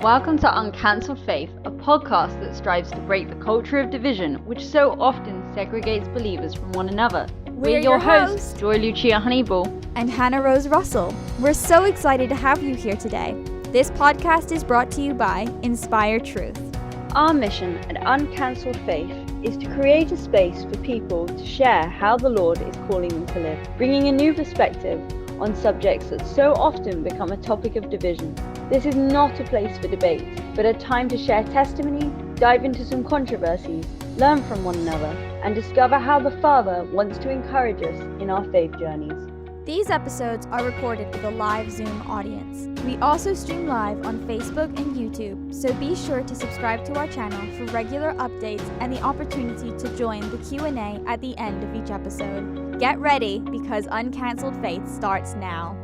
Welcome to Uncancelled Faith, a podcast that strives to break the culture of division, which so often segregates believers from one another. We're your hosts, Joy Lucia Honeyball and Hannah Rose Russell. We're so excited to have you here today. This podcast is brought to you by Inspire Truth. Our mission at Uncancelled Faith is to create a space for people to share how the Lord is calling them to live, bringing a new perspective on subjects that so often become a topic of division. This is not a place for debate, but a time to share testimony, dive into some controversies, learn from one another, and discover how the Father wants to encourage us in our faith journeys. These episodes are recorded with a live Zoom audience. We also stream live on Facebook and YouTube, so be sure to subscribe to our channel for regular updates and the opportunity to join the Q&A at the end of each episode. Get ready, because Uncancelled Faith starts now.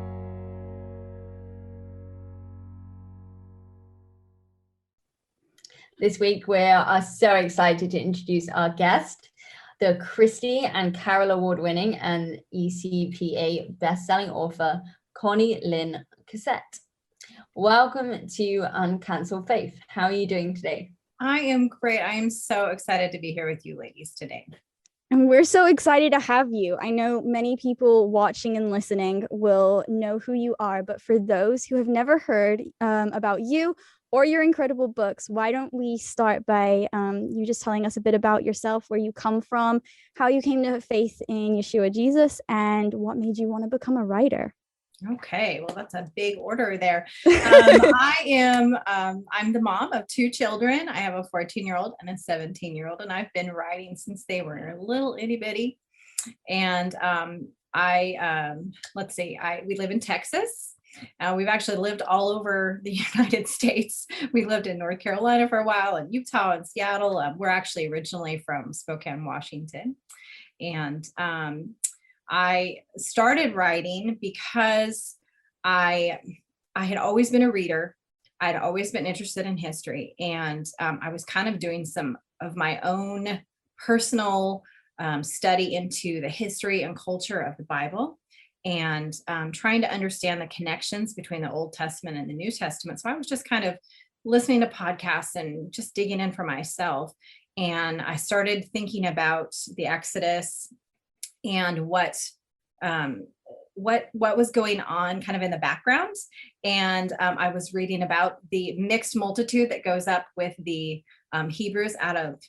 This week, we are so excited to introduce our guest, the Christy and Carol Award-winning and ECPA bestselling author, Connilyn Cossette. Welcome to Uncancelled Faith. How are you doing today? I am great. I am so excited to be here with you ladies today. And we're so excited to have you. I know many people watching and listening will know who you are, but for those who have never heard about you or your incredible books, why don't we start by you just telling us a bit about yourself, where you come from, how you came to faith in Yeshua Jesus, and what made you want to become a writer? Okay, well, that's a big order there. I'm the mom of two children. I have a 14-year-old and a 17-year-old, and I've been writing since they were little itty bitty. And we live in Texas. We've actually lived all over the United States. We lived in North Carolina for a while, and Utah and Seattle. We're actually originally from Spokane, Washington. And I started writing because I had always been a reader. I'd always been interested in history. And I was kind of doing some of my own personal study into the history and culture of the Bible, and trying to understand the connections between the Old Testament and the New Testament. So I was just kind of listening to podcasts and just digging in for myself. And I started thinking about the Exodus and what was going on kind of in the background. And I was reading about the mixed multitude that goes up with the Hebrews out of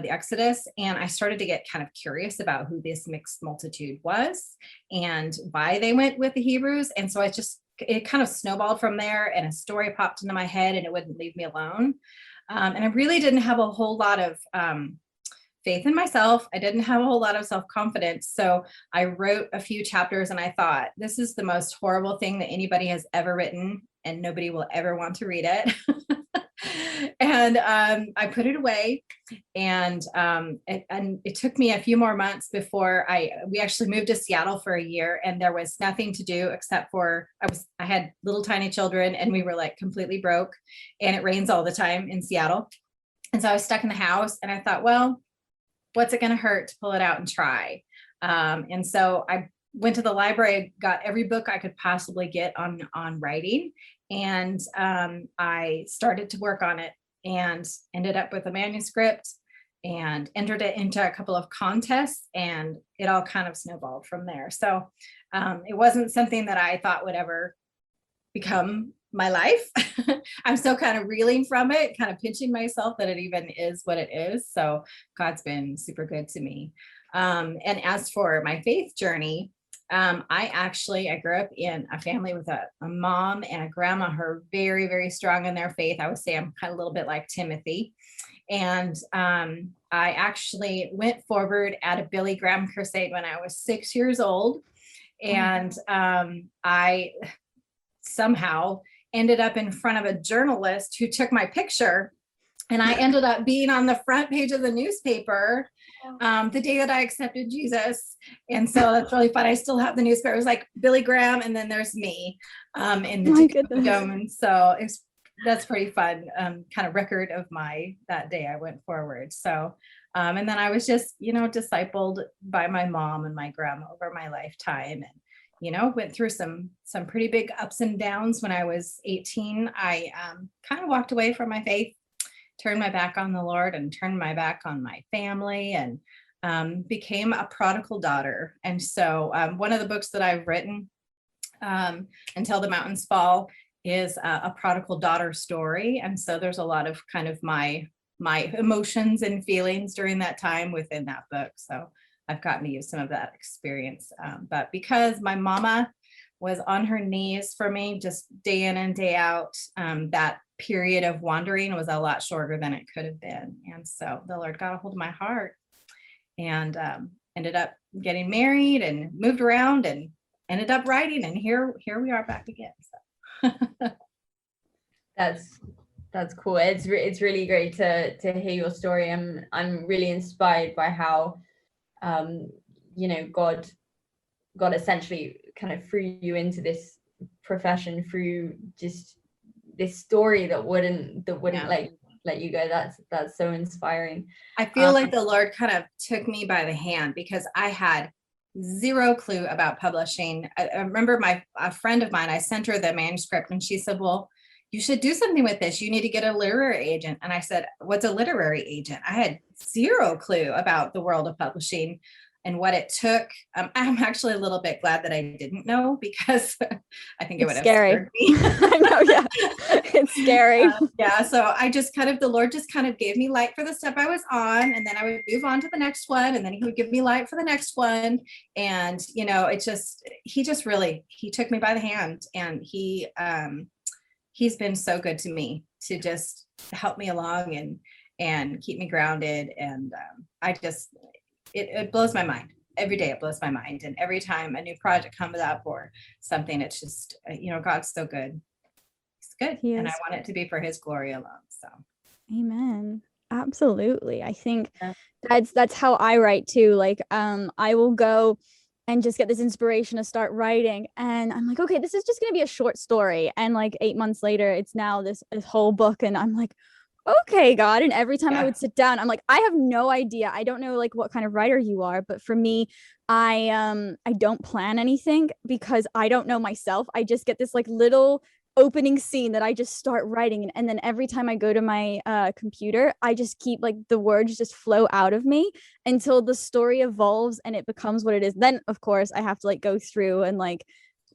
the Exodus. And I started to get kind of curious about who this mixed multitude was and why they went with the Hebrews. And so it kind of snowballed from there, and a story popped into my head, and it wouldn't leave me alone. And I really didn't have a whole lot of faith in myself. I didn't have a whole lot of self-confidence. So I wrote a few chapters, and I thought, this is the most horrible thing that anybody has ever written, and nobody will ever want to read it. And I put it away, and it took me a few more months before we actually moved to Seattle for a year, and there was nothing to do except for I had little tiny children, and we were like completely broke, and it rains all the time in Seattle. And so I was stuck in the house, and I thought, well, what's it going to hurt to pull it out and try? And so I went to the library, got every book I could possibly get on writing. And I started to work on it and ended up with a manuscript and entered it into a couple of contests, and it all kind of snowballed from there. So it wasn't something that I thought would ever become my life. I'm still kind of reeling from it, kind of pinching myself that it even is what it is. So God's been super good to me. And as for my faith journey, I grew up in a family with a mom and a grandma who are very, very strong in their faith. I would say I'm kind of a little bit like Timothy. And I actually went forward at a Billy Graham crusade when I was 6 years old. And I somehow ended up in front of a journalist who took my picture, and I ended up being on the front page of the newspaper the day that I accepted Jesus. And so that's really fun. I still have the newspaper. It was like Billy Graham, and then there's me in the dome. And so that's pretty fun, kind of record of that day I went forward. So, and then I was just, discipled by my mom and my grandma over my lifetime. And, went through some pretty big ups and downs. When I was 18, I kind of walked away from my faith, turned my back on the Lord, and turned my back on my family, and became a prodigal daughter. And so one of the books that I've written, Until the Mountains Fall, is a prodigal daughter story. And so there's a lot of kind of my emotions and feelings during that time within that book. So I've gotten to use some of that experience. But because my mama was on her knees for me just day in and day out, that period of wandering was a lot shorter than it could have been. And so the Lord got a hold of my heart, and ended up getting married and moved around and ended up writing. And here we are back again. So. That's cool. It's really great to hear your story. I'm really inspired by how God essentially kind of threw you into this profession through just this story that wouldn't let you go. That's so inspiring. I feel like the Lord kind of took me by the hand, because I had zero clue about publishing. I remember a friend of mine, I sent her the manuscript, and she said, well, you should do something with this. You need to get a literary agent. And I said, what's a literary agent? I had zero clue about the world of publishing and what it took. I'm actually a little bit glad that I didn't know, because I think it would have scared me. I know, yeah. It's scary. Yeah, so the Lord just kind of gave me light for the step I was on, and then I would move on to the next one, and then he would give me light for the next one. And, he took me by the hand, and he's been so good to me to just help me along and keep me grounded. And it blows my mind. Every day it blows my mind. And every time a new project comes up or something, it's just, God's so good. He's good. And I want it to be for his glory alone. So. Amen. Absolutely. I think that's how I write too. Like, I will go and just get this inspiration to start writing. And I'm like, okay, this is just going to be a short story. And like 8 months later, it's now this whole book. And I'm like, okay, God. And every time I would sit down, I'm like, I have no idea. I don't know like what kind of writer you are, but for me, I don't plan anything, because I don't know myself. I just get this like little opening scene that I just start writing. And then every time I go to my computer, I just keep like the words just flow out of me until the story evolves and it becomes what it is. Then of course I have to like go through and like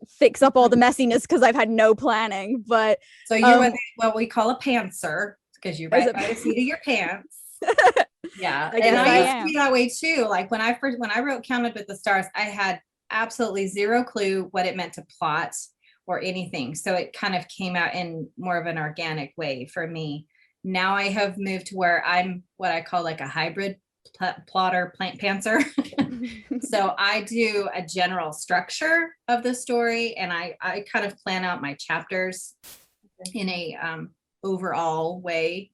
fix up all the messiness, because I've had no planning. But so you're what we call a pantser, because you write by the seat of your pants. Yeah. And I used to be that way too. Like when I wrote Counted with the Stars, I had absolutely zero clue what it meant to plot or anything. So it kind of came out in more of an organic way for me. Now I have moved to where I'm what I call like a hybrid plotter pantser. So I do a general structure of the story, and I kind of plan out my chapters in a overall way.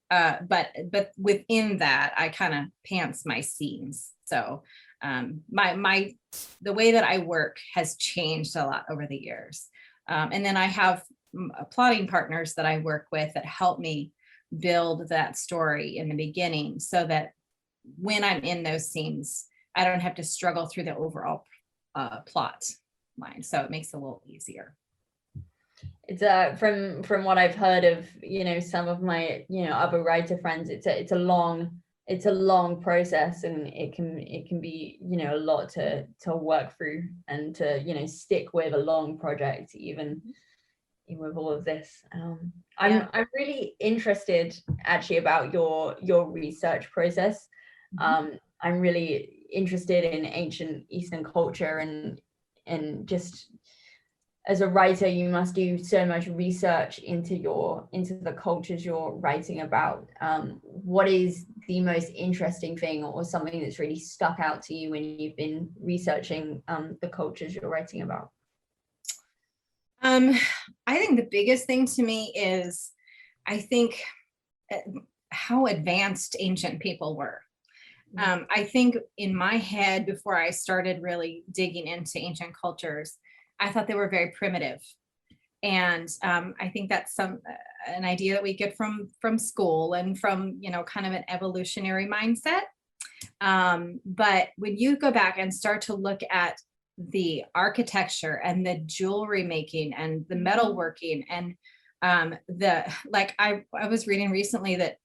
But within that, I kind of pants my scenes. So the way that I work has changed a lot over the years. And then I have plotting partners that I work with that help me build that story in the beginning, so that when I'm in those scenes, I don't have to struggle through the overall plot line. So it makes it a little easier. It's from what I've heard of, some of my, other writer friends, it's a long process, and it can be, a lot to work through and to, stick with a long project, even with all of this. I'm really interested actually about your research process. I'm really interested in ancient Eastern culture, and just as a writer, you must do so much research into the cultures you're writing about. What is the most interesting thing, or something that's really stuck out to you when you've been researching the cultures you're writing about? I think the biggest thing to me is, I think how advanced ancient people were. I think in my head, before I started really digging into ancient cultures, I thought they were very primitive. And I think that's an idea that we get from school and from, kind of an evolutionary mindset. But when you go back and start to look at the architecture and the jewelry making and the metalworking and I was reading recently that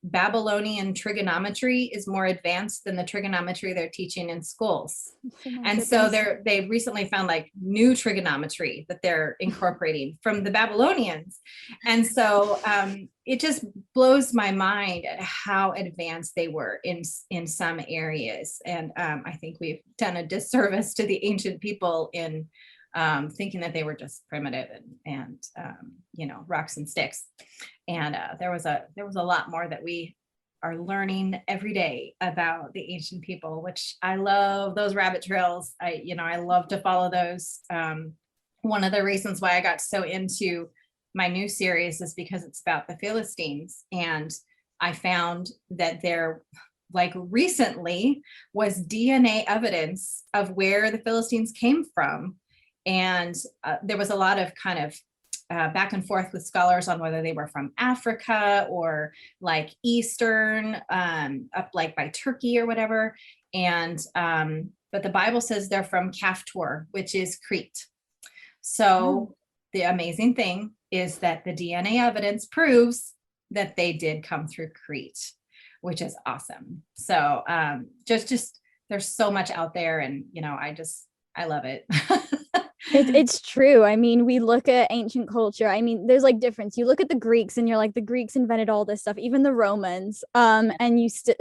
Babylonian trigonometry is more advanced than the trigonometry they're teaching in schools. And so they recently found like new trigonometry that they're incorporating from the Babylonians. And so it just blows my mind at how advanced they were in some areas. And I think we've done a disservice to the ancient people in thinking that they were just primitive and rocks and sticks. And there was a lot more that we are learning every day about the ancient people, which I love those rabbit trails. I love to follow those. One of the reasons why I got so into my new series is because it's about the Philistines. And I found that there, like recently, was DNA evidence of where the Philistines came from. And there was a lot of kind of back and forth with scholars on whether they were from Africa or like Eastern, up like by Turkey or whatever. And but the Bible says they're from Kaftor, which is Crete. So the amazing thing is that the DNA evidence proves that they did come through Crete, which is awesome. So just there's so much out there, and I love it. It's true. I mean, we look at ancient culture. I mean, there's like difference. You look at the Greeks and you're like, the Greeks invented all this stuff, even the Romans. And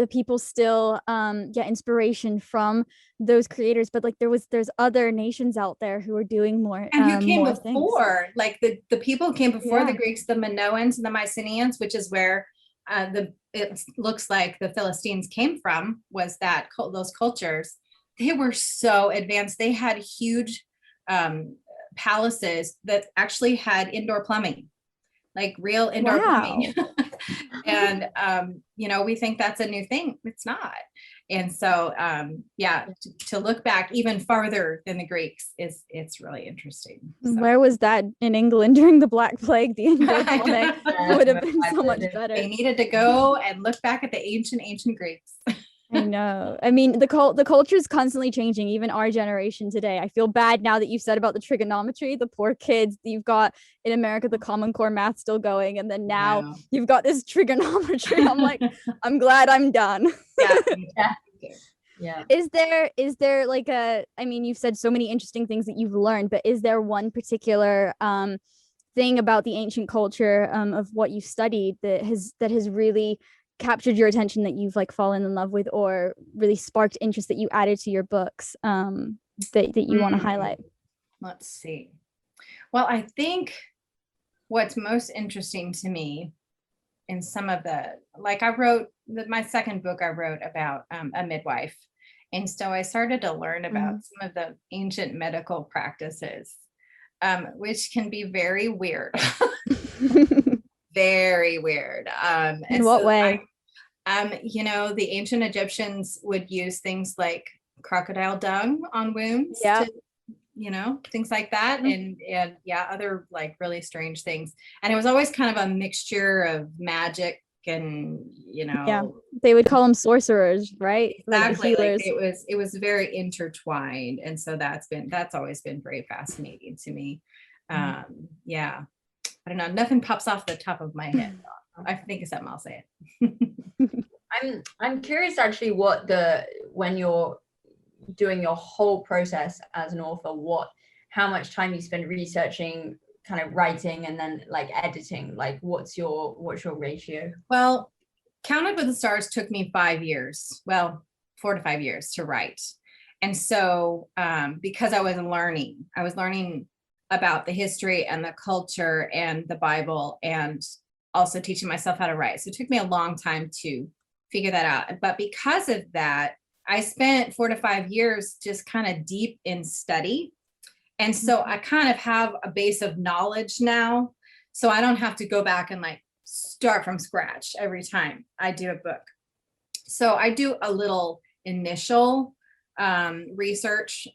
people still get inspiration from those creators. But like there's other nations out there who are doing more. And who came more before? things. Like the people who came before the Greeks, the Minoans and the Mycenaeans, which is where it looks like the Philistines came from, was that those cultures. They were so advanced. They had huge palaces that actually had indoor plumbing, like real indoor plumbing. And we think that's a new thing. It's not. And so to look back even farther than the Greeks it's really interesting. So. Where was that in England during the Black Plague? The indoor plumbing would have been so much better. They needed to go and look back at the ancient Greeks. I know. I mean, the culture is constantly changing, even our generation today. I feel bad now that you said about the trigonometry, the poor kids. You've got in America the Common Core math still going, and then now you've got this trigonometry. I'm like, I'm glad I'm done. Yeah. Is there like I mean, you've said so many interesting things that you've learned, but is there one particular thing about the ancient culture of what you studied that has really captured your attention, that you've like fallen in love with, or really sparked interest that you added to your books that you want to highlight? Let's see. Well, I think what's most interesting to me in some of I wrote my second book, I wrote about a midwife. And so I started to learn about some of the ancient medical practices, which can be very weird. Very weird. In what way? The ancient Egyptians would use things like crocodile dung on wounds, things like that. And other like really strange things. And it was always kind of a mixture of magic and, they would call them sorcerers, right? Exactly. Like it was very intertwined. And so that's always been very fascinating to me. I don't know. Nothing pops off the top of my head. I think of something, I'll say it. I'm curious actually when you're doing your whole process as an author, how much time you spend researching, kind of writing, and then like editing, like what's your ratio? Well, Counted with the Stars took me 5 years, 4 to 5 years to write. And so because I was learning about the history and the culture and the Bible, and also teaching myself how to write. So it took me a long time to figure that out. But because of that, I spent 4 to 5 years just kind of deep in study. And so I kind of have a base of knowledge now. So I don't have to go back and like start from scratch every time I do a book. So I do a little initial research.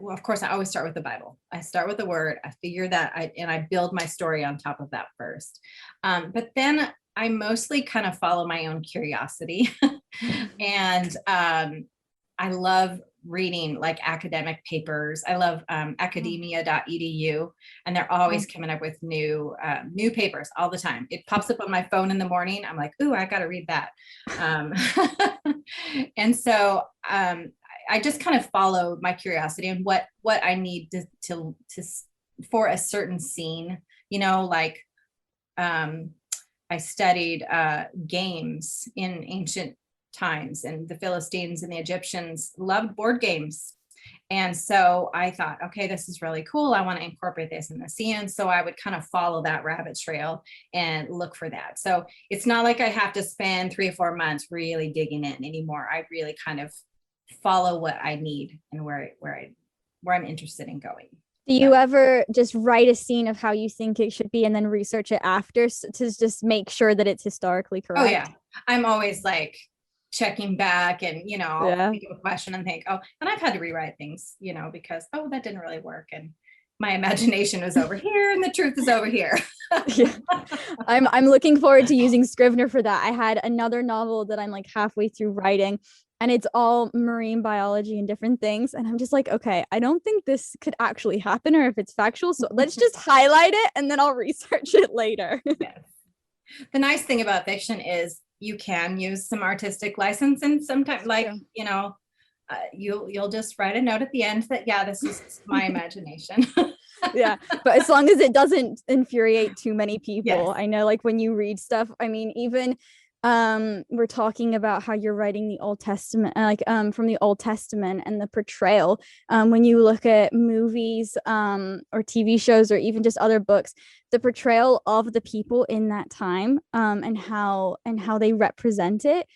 Well, of course, I always start with the Bible. I start with the word, I figure that and I build my story on top of that first. But then I mostly kind of follow my own curiosity. And I love reading like academic papers. I love academia.edu, and they're always coming up with new papers all the time. It pops up on my phone in the morning. I'm like, ooh, I got to read that. And so I just kind of follow my curiosity and what I need to for a certain scene, like I studied games in ancient times, and the Philistines and the Egyptians loved board games. And so I thought, okay, this is really cool. I want to incorporate this in the scene. So I would kind of follow that rabbit trail and look for that. So it's not like I have to spend 3 or 4 months really digging in anymore. I really kind of follow what I need and where I'm interested in going. Do you ever just write a scene of how you think it should be and then research it after to just make sure that it's historically correct? Oh yeah. I'm always like checking back and, I'll think of a question and think, oh, and I've had to rewrite things, because, oh, that didn't really work. And my imagination was over here and the truth is over here. Yeah. I'm looking forward to using Scrivener for that. I had another novel that I'm like halfway through writing, and it's all marine biology and different things. And I'm just like, okay, I don't think this could actually happen or if it's factual. So let's just highlight it and then I'll research it later. Yes. The nice thing about fiction is you can use some artistic license, and sometimes you'll just write a note at the end that, yeah, this is my imagination. Yeah, but as long as it doesn't infuriate too many people. Yes. I know, like, when you read stuff, I mean, even we're talking about how you're writing the Old Testament, from the Old Testament, and the portrayal, when you look at movies or TV shows or even just other books, the portrayal of the people in that time, and how they represent it,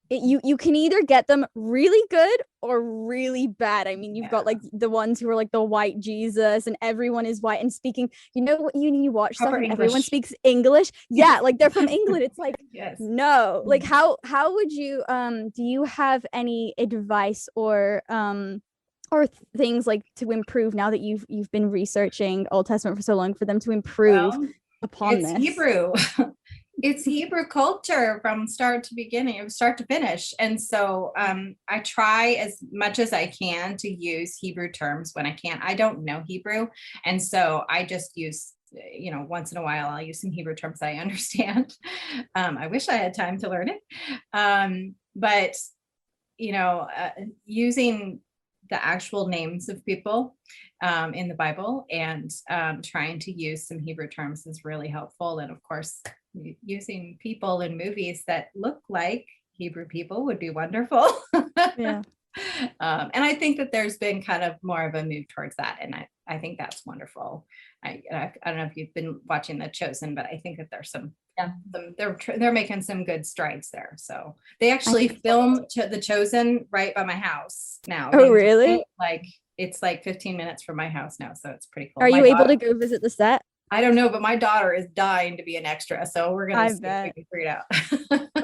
you can either get them really good or really bad. I mean, you've got like the ones who are like the white Jesus and everyone is white and speaking, what you watch stuff and everyone speaks English. Yeah, like they're from England. It's like, yes. No, like how would you do you have any advice or things like to improve now that you've been researching Old Testament for so long, for them to improve upon this? Hebrew. It's Hebrew culture from start to finish. And so I try as much as I can to use Hebrew terms when I can. I don't know Hebrew. And so I just use, once in a while, I'll use some Hebrew terms I understand. I wish I had time to learn it. But using the actual names of people in the Bible and trying to use some Hebrew terms is really helpful. And of course, using people in movies that look like Hebrew people would be wonderful. Yeah. And I think that there's been kind of more of a move towards that. And I think that's wonderful. I don't know if you've been watching The Chosen, but I think that there's they're making some good strides there. So they actually film The Chosen right by my house now. Oh, really? It's like 15 minutes from my house now. So it's pretty cool. Are you able to go visit the set? I don't know, but my daughter is dying to be an extra. So we're going to see if we can figure it out.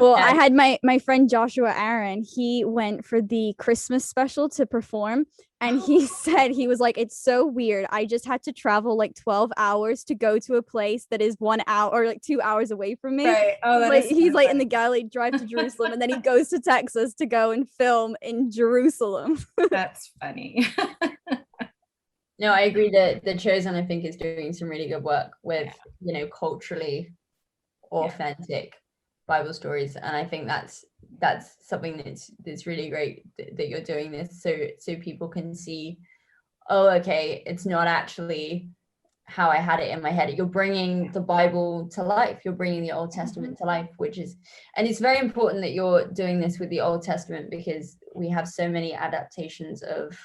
Well, I had my friend Joshua Aaron, he went for the Christmas special to perform. And he said, he was like, it's so weird. I just had to travel like 12 hours to go to a place that is 1 hour or like 2 hours away from me. Right. Oh, he's like in the Galilee, drive to Jerusalem. And then he goes to Texas to go and film in Jerusalem. That's funny. No, I agree that The Chosen, I think, is doing some really good work with, culturally authentic Bible stories. And I think that's something that's really great that you're doing this so people can see, oh, okay, it's not actually how I had it in my head. You're bringing the Bible to life. You're bringing the Old Testament to life, and it's very important that you're doing this with the Old Testament, because we have so many adaptations of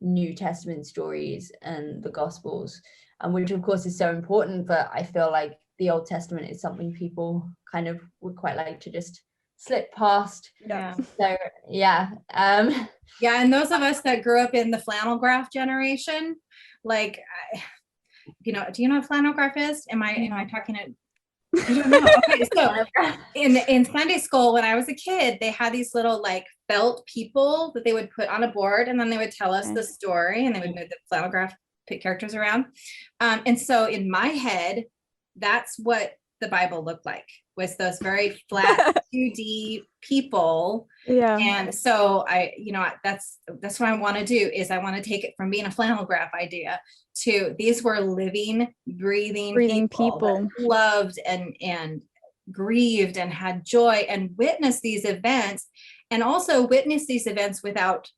New Testament stories and the Gospels, which of course is so important, but I feel like the Old Testament is something people kind of would quite like to just slip past. Yeah. So and those of us that grew up in the flannel graph generation, do you know what flannel graph is? Am I talking it? You don't know. Okay, so in Sunday school when I was a kid, they had these little felt people that they would put on a board, and then they would tell us the story, and they would move the flannel graph characters around. And so in my head, that's what the Bible looked like, was those very flat 2D people. Yeah. And so that's what I want to do, is I want to take it from being a flannel graph idea to these were living, breathing people that loved and grieved and had joy and witnessed these events, and also witnessed these events without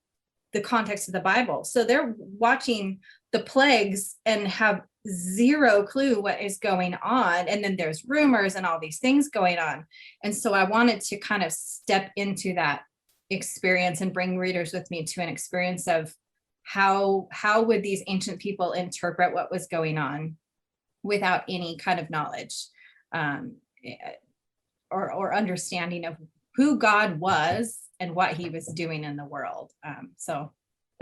the context of the Bible. So they're watching the plagues and have zero clue what is going on. And then there's rumors and all these things going on. And so I wanted to kind of step into that experience and bring readers with me to an experience of how would these ancient people interpret what was going on without any kind of knowledge or understanding of who God was and what he was doing in the world. So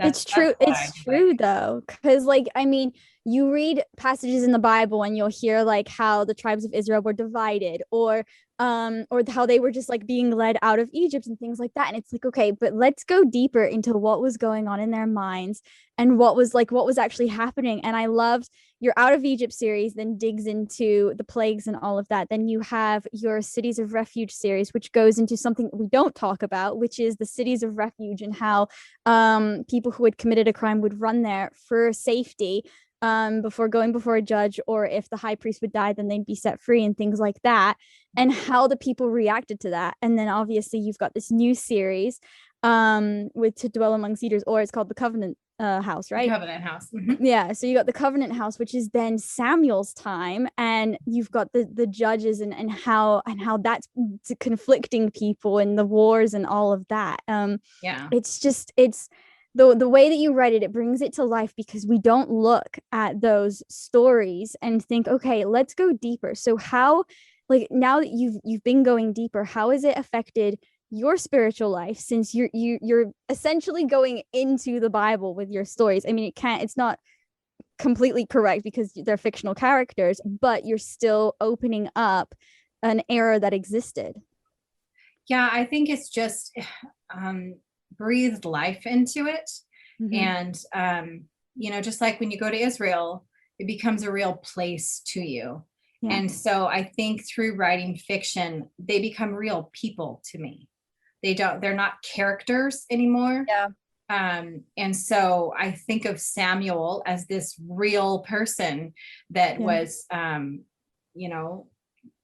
it's true. It's true though. Cause like, I mean, you read passages in the Bible and you'll hear like how the tribes of Israel were divided, or how they were just like being led out of Egypt and things like that. And it's like, okay, but let's go deeper into what was going on in their minds and what was actually happening. And I loved your Out of Egypt series, then digs into the plagues and all of that. Then you have your Cities of Refuge series, which goes into something we don't talk about, which is the cities of refuge and how people who had committed a crime would run there for safety before going before a judge, or if the high priest would die, then they'd be set free and things like that, and how the people reacted to that. And then obviously you've got this new series with To Dwell Among Cedars, or it's called The Covenant House, right? Covenant House. Mm-hmm. Yeah, so you got the Covenant House, which is then Samuel's time, and you've got the judges and how that's conflicting people and the wars and all of that. It's the way that you write it, it brings it to life, because we don't look at those stories and think, okay, let's go deeper. So how, like, now that you've been going deeper, how has it affected your spiritual life, since you're essentially going into the Bible with your stories? I mean, it's not completely correct because they're fictional characters, but you're still opening up an era that existed. Yeah, I think it's just breathed life into it. Mm-hmm. And just like when you go to Israel, it becomes a real place to you. Yeah. And so I think through writing fiction, they become real people to me. They're not characters anymore. Yeah. And so I think of Samuel as this real person that was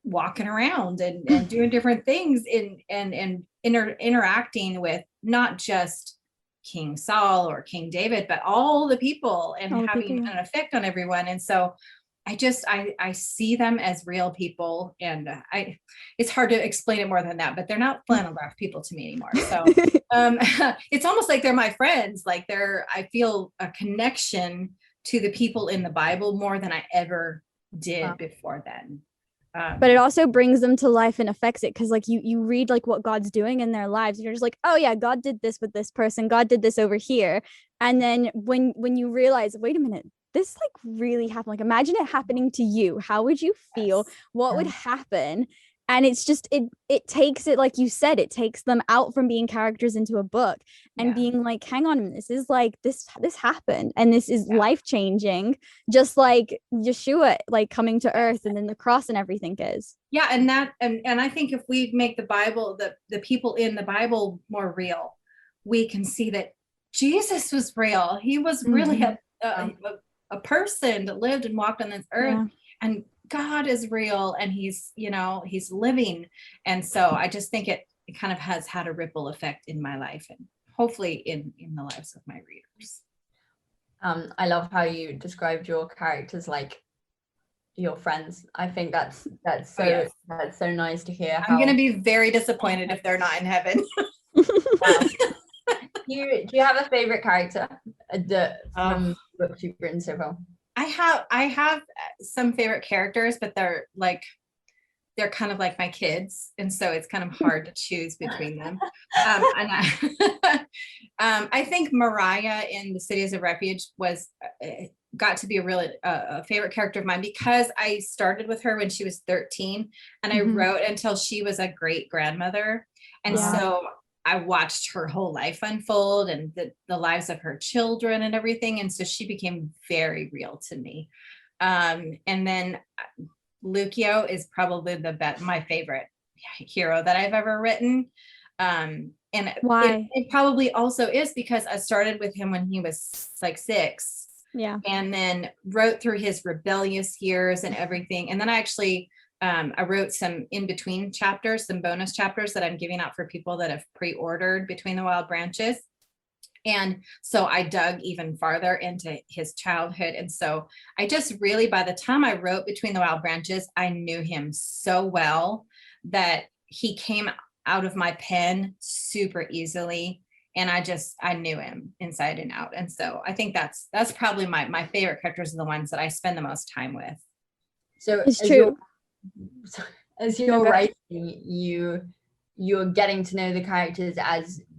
walking around and doing different things and interacting with not just King Saul or King David, but all the people, and having an effect on everyone. And so I see them as real people, and it's hard to explain it more than that, but they're not flannel graph people to me anymore. So it's almost like they're my friends. Like I feel a connection to the people in the Bible more than I ever did before then. But it also brings them to life and affects it, because like you read like what God's doing in their lives, and you're just like, oh yeah, God did this with this person, God did this over here. And then when you realize, wait a minute, this like really happened, like imagine it happening to you, how would you feel? Yes. What would happen? And it's just it takes it, like you said, it takes them out from being characters into a book and being like, hang on a minute, this is like this happened, and this is life-changing, just like Yeshua like coming to earth and then the cross and everything is. Yeah, and I think if we make the Bible, the people in the Bible more real, we can see that Jesus was real. He was really a person that lived and walked on this earth, and God is real, and he's living. And so I just think it kind of has had a ripple effect in my life, and hopefully in the lives of my readers. I love how you described your characters like your friends. I think that's so nice to hear. I'm going to be very disappointed if they're not in heaven. Do you have a favorite character from books you've written so far? I have some favorite characters, but they're kind of like my kids, and so it's kind of hard to choose between them. I think Mariah in the Cities of Refuge got to be a really favorite character of mine, because I started with her when she was 13, and I wrote until she was a great grandmother, and so I watched her whole life unfold, and the lives of her children and everything. And so she became very real to me. And then Lucio is probably my favorite. hero that I've ever written. And Why? it probably also is because I started with him when he was like 6. Yeah. And then wrote through his rebellious years and everything. And then I actually, I wrote some in between chapters, some bonus chapters that I'm giving out for people that have pre-ordered Between the Wild Branches. And so I dug even farther into his childhood. And so I just really, by the time I wrote Between the Wild Branches, I knew him so well that he came out of my pen super easily. And I knew him inside and out. And so I think that's probably my favorite characters are the ones that I spend the most time with. So It's true. As you're writing, you're getting to know the characters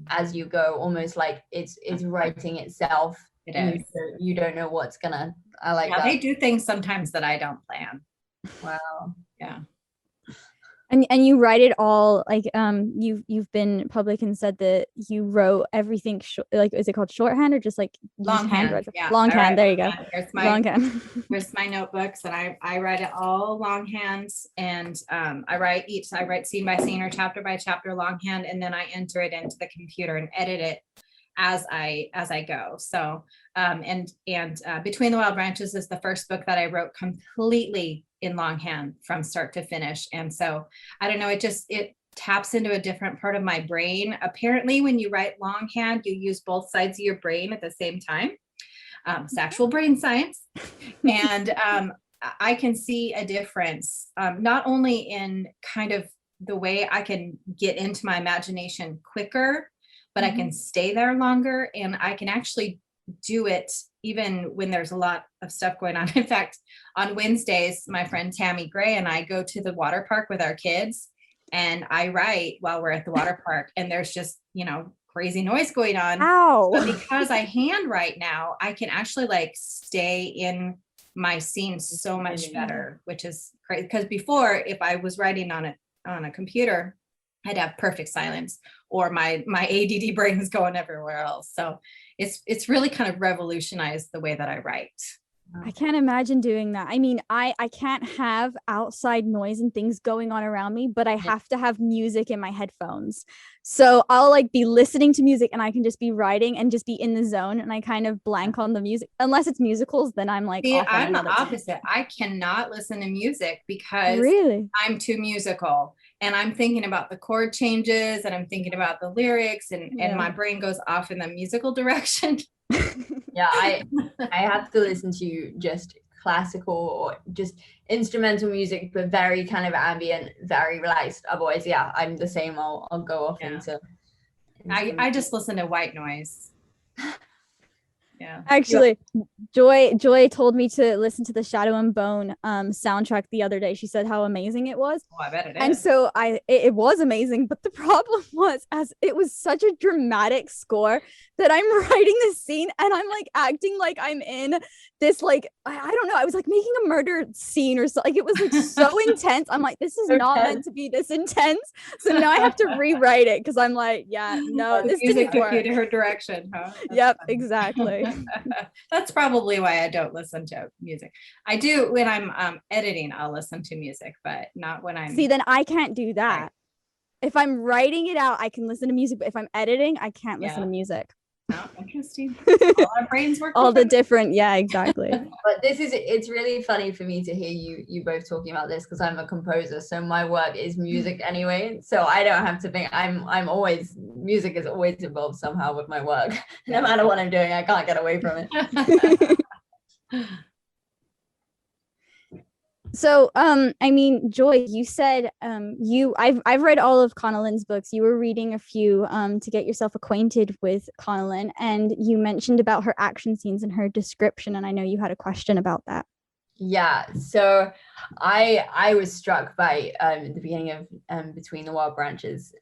as you go, almost like it's writing itself. It is. You don't know what's gonna. I like that. They do things sometimes that I don't plan. Wow. Yeah. And you write it all like you've been public and said that you wrote everything like, is it called shorthand or just like Longhand? Yeah. Longhand. There you go. Longhand. Here's my notebooks, and I write it all longhand, and I write scene by scene or chapter by chapter longhand, and then I enter it into the computer and edit it as I go. So Between the Wild Branches is the first book that I wrote completely in longhand from start to finish. And so I don't know, it taps into a different part of my brain. Apparently, when you write longhand, you use both sides of your brain at the same time. It's actual brain science. And I can see a difference, not only in kind of the way I can get into my imagination quicker, but I can stay there longer, and I can actually do it even when there's a lot of stuff going on. In fact, on Wednesdays, my friend Tammy Gray and I go to the water park with our kids, and I write while we're at the water park, and there's just, crazy noise going on. Ow. But because I handwrite now, I can actually like stay in my scene so much better, which is great. Because before, if I was writing on a computer, I'd have perfect silence, or my ADD brain is going everywhere else. So it's really kind of revolutionized the way that I write. I can't imagine doing that. I mean, I can't have outside noise and things going on around me, but I have to have music in my headphones. So I'll like be listening to music and I can just be writing and just be in the zone, and I kind of blank on the music. Unless it's musicals, then I'm like, I'm the opposite. I cannot listen to music because I'm too musical, and I'm thinking about the chord changes, and I'm thinking about the lyrics, and my brain goes off in the musical direction. Yeah, I have to listen to just classical or just instrumental music, but very kind of ambient, very relaxed. Otherwise, I'm the same. I'll go off into I just listen to white noise. Yeah. Actually, Joy told me to listen to the Shadow and Bone soundtrack the other day. She said how amazing it was. Oh, I bet it is. And so it was amazing, but the problem was, as it was such a dramatic score, that I'm writing this scene and I'm like acting like I'm in this, like, I don't know, I was like making a murder scene or something. Like, it was like so intense. I'm like, this is not meant to be this intense. So now I have to rewrite it because I'm like, this music didn't work. took you to her direction, huh? Yep, exactly. That's probably why I don't listen to music. I do when I'm editing, I'll listen to music, but not when I'm. See, then I can't do that. Right. If I'm writing it out, I can listen to music, but if I'm editing, I can't listen to music. Oh, interesting. All our brains work. All the different, exactly. But it's really funny for me to hear you both talking about this, because I'm a composer, so my work is music anyway. So I don't have to think. Music is always involved somehow with my work. No matter what I'm doing, I can't get away from it. So, I mean, Joy, you said I've read all of Connilyn's books. You were reading a few to get yourself acquainted with Connilyn, and you mentioned about her action scenes and her description, and I know you had a question about that. Yeah, so I was struck by the beginning of Between the Wild Branches.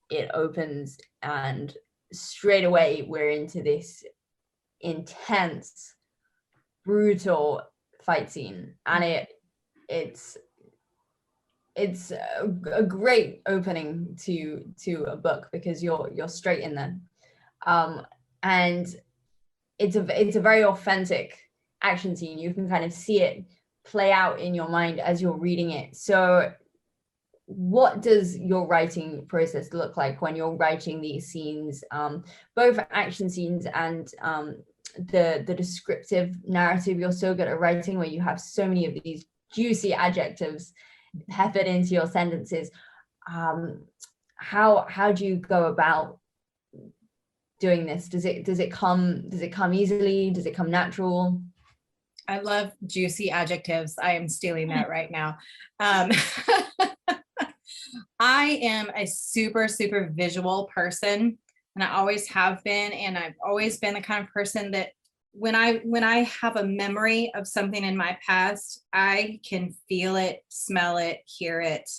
It opens, and straight away we're into this intense, brutal fight scene, and it's a great opening to a book, because you're straight in there, and it's a very authentic action scene. You can kind of see it play out in your mind as you're reading it. So what does your writing process look like when you're writing these scenes, both action scenes and the descriptive narrative you're so good at writing, where you have so many of these juicy adjectives peppered into your sentences? How do you go about doing this? Does it come easily? Does it come natural? I love juicy adjectives. I am stealing that right now. I am a super, super visual person, and I always have been. And I've always been the kind of person that when I have a memory of something in my past, I can feel it, smell it, hear it.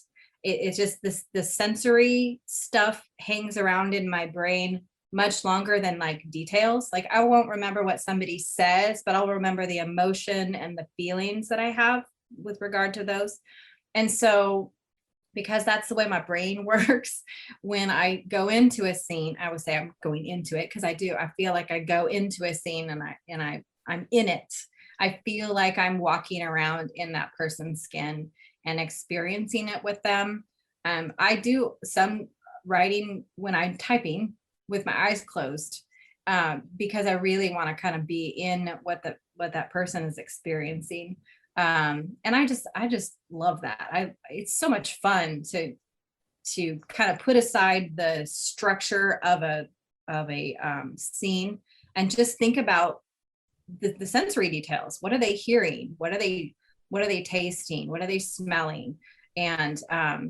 It's just the sensory stuff hangs around in my brain much longer than like details. Like I won't remember what somebody says, but I'll remember the emotion and the feelings that I have with regard to those. And so because that's the way my brain works, when I go into a scene, I would say I'm going into it because I feel like I go into a scene and I'm in it. I feel like I'm walking around in that person's skin and experiencing it with them. I do some writing when I'm typing with my eyes closed, because I really want to kind of be in what that person is experiencing. And I just love that. It's so much fun to kind of put aside the structure of a scene and just think about the sensory details. What are they hearing? What are they tasting? What are they smelling? And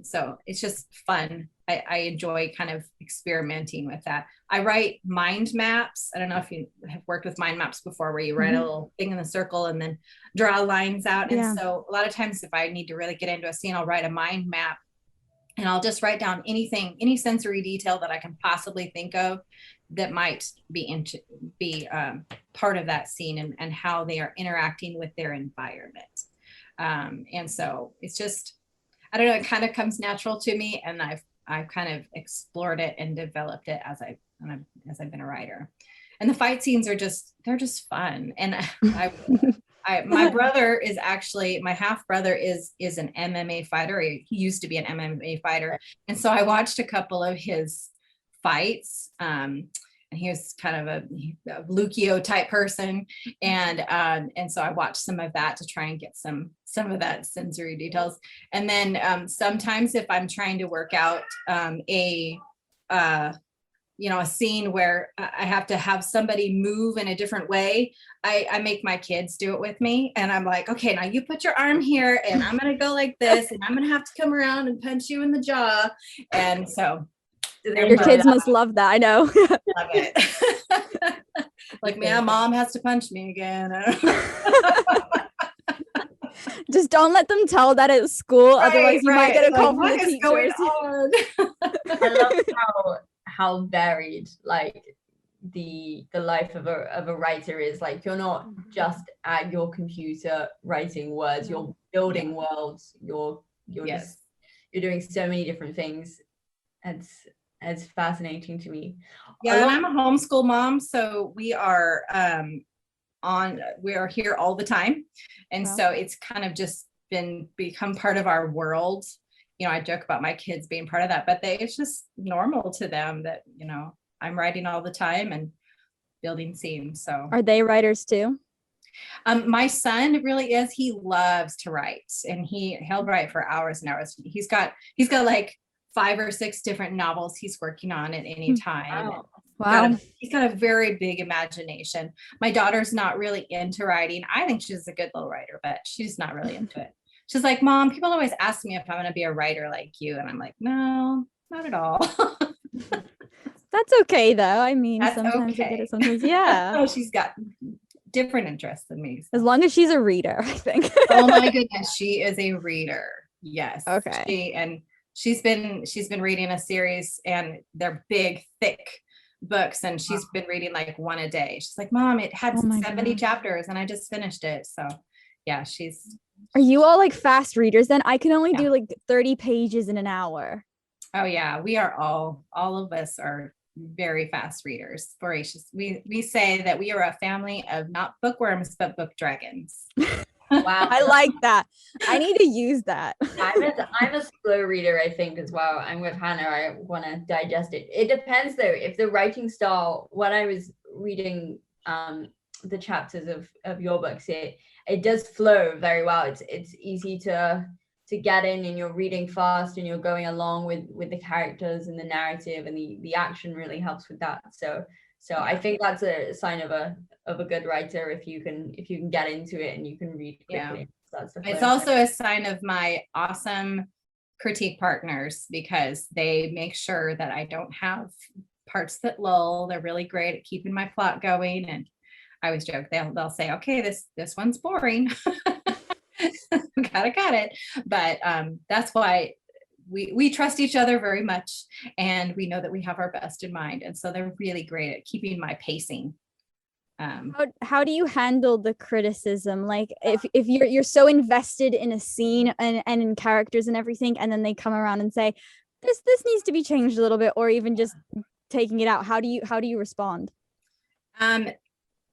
so it's just fun. I enjoy kind of experimenting with that. I write mind maps. I don't know if you have worked with mind maps before, where you write a little thing in the circle and then draw lines out. Yeah. And so a lot of times if I need to really get into a scene, I'll write a mind map and I'll just write down anything, any sensory detail that I can possibly think of that might be part of that scene and how they are interacting with their environment. And so it's just, I don't know, it kind of comes natural to me, and I've kind of explored it and developed it as I've been a writer. And the fight scenes they're just fun. And my brother is actually, my half brother is an MMA fighter. He used to be an MMA fighter. And so I watched a couple of his fights. And he was kind of a Lucio type person. And so I watched some of that to try and get some of that sensory details. And then sometimes if I'm trying to work out a scene where I have to have somebody move in a different way, I make my kids do it with me. And I'm like, okay, now you put your arm here and I'm going to go like this, and I'm going to have to come around and punch you in the jaw. And so your kids must love that. I know. Love it. Like, man, mom has to punch me again. Just don't let them tell that at school. Otherwise you might get a call from the teachers. I love how varied like the life of a writer is. Like, you're not just at your computer writing words, you're building worlds, you're just, you're doing so many different things. It's fascinating to me. Yeah, and I'm a homeschool mom, so we are here all the time. And so it's kind of just become part of our world. I joke about my kids being part of that, but it's just normal to them that, I'm writing all the time and building scenes. So are they writers too? My son really is. He loves to write, and he'll write for hours and hours. He's got like 5 or 6 different novels he's working on at any time. Wow. He's got a very big imagination. My daughter's not really into writing. I think she's a good little writer, but she's not really into it. She's like, Mom, people always ask me if I'm going to be a writer like you. And I'm like, no, not at all. That's okay though. I mean, That's sometimes okay. I get it, sometimes, yeah. Oh, she's got different interests than me. So. As long as she's a reader, I think. Oh my goodness, she is a reader. Yes. Okay. She's been reading a series, and they're big, thick books, and she's been reading like one a day. She's like, Mom, it had 70 chapters and I just finished it. So yeah, Are you all like fast readers then? I can only do like 30 pages in an hour. Oh yeah, we are all of us are very fast readers, voracious. We say that we are a family of not bookworms, but book dragons. Wow. I like that. I need to use that. I'm a slow reader, I think, as well. I'm with Hannah. I want to digest it. It depends, though. If the writing style, when I was reading the chapters of your books, it does flow very well. It's easy to get in, and you're reading fast, and you're going along with the characters and the narrative, and the action really helps with that. So I think that's a sign of a good writer if you can get into it and you can read quickly. Yeah. That's the It's flow. also a sign of my awesome critique partners, because they make sure that I don't have parts that lull. They're really great at keeping my plot going. And I always joke, they'll say, okay, this one's boring. Got it. But that's why we trust each other very much, and we know that we have our best in mind. And so they're really great at keeping my pacing. How do you handle the criticism? Like if you're so invested in a scene and in characters and everything, and then they come around and say, this needs to be changed a little bit, or even just taking it out. How do you respond?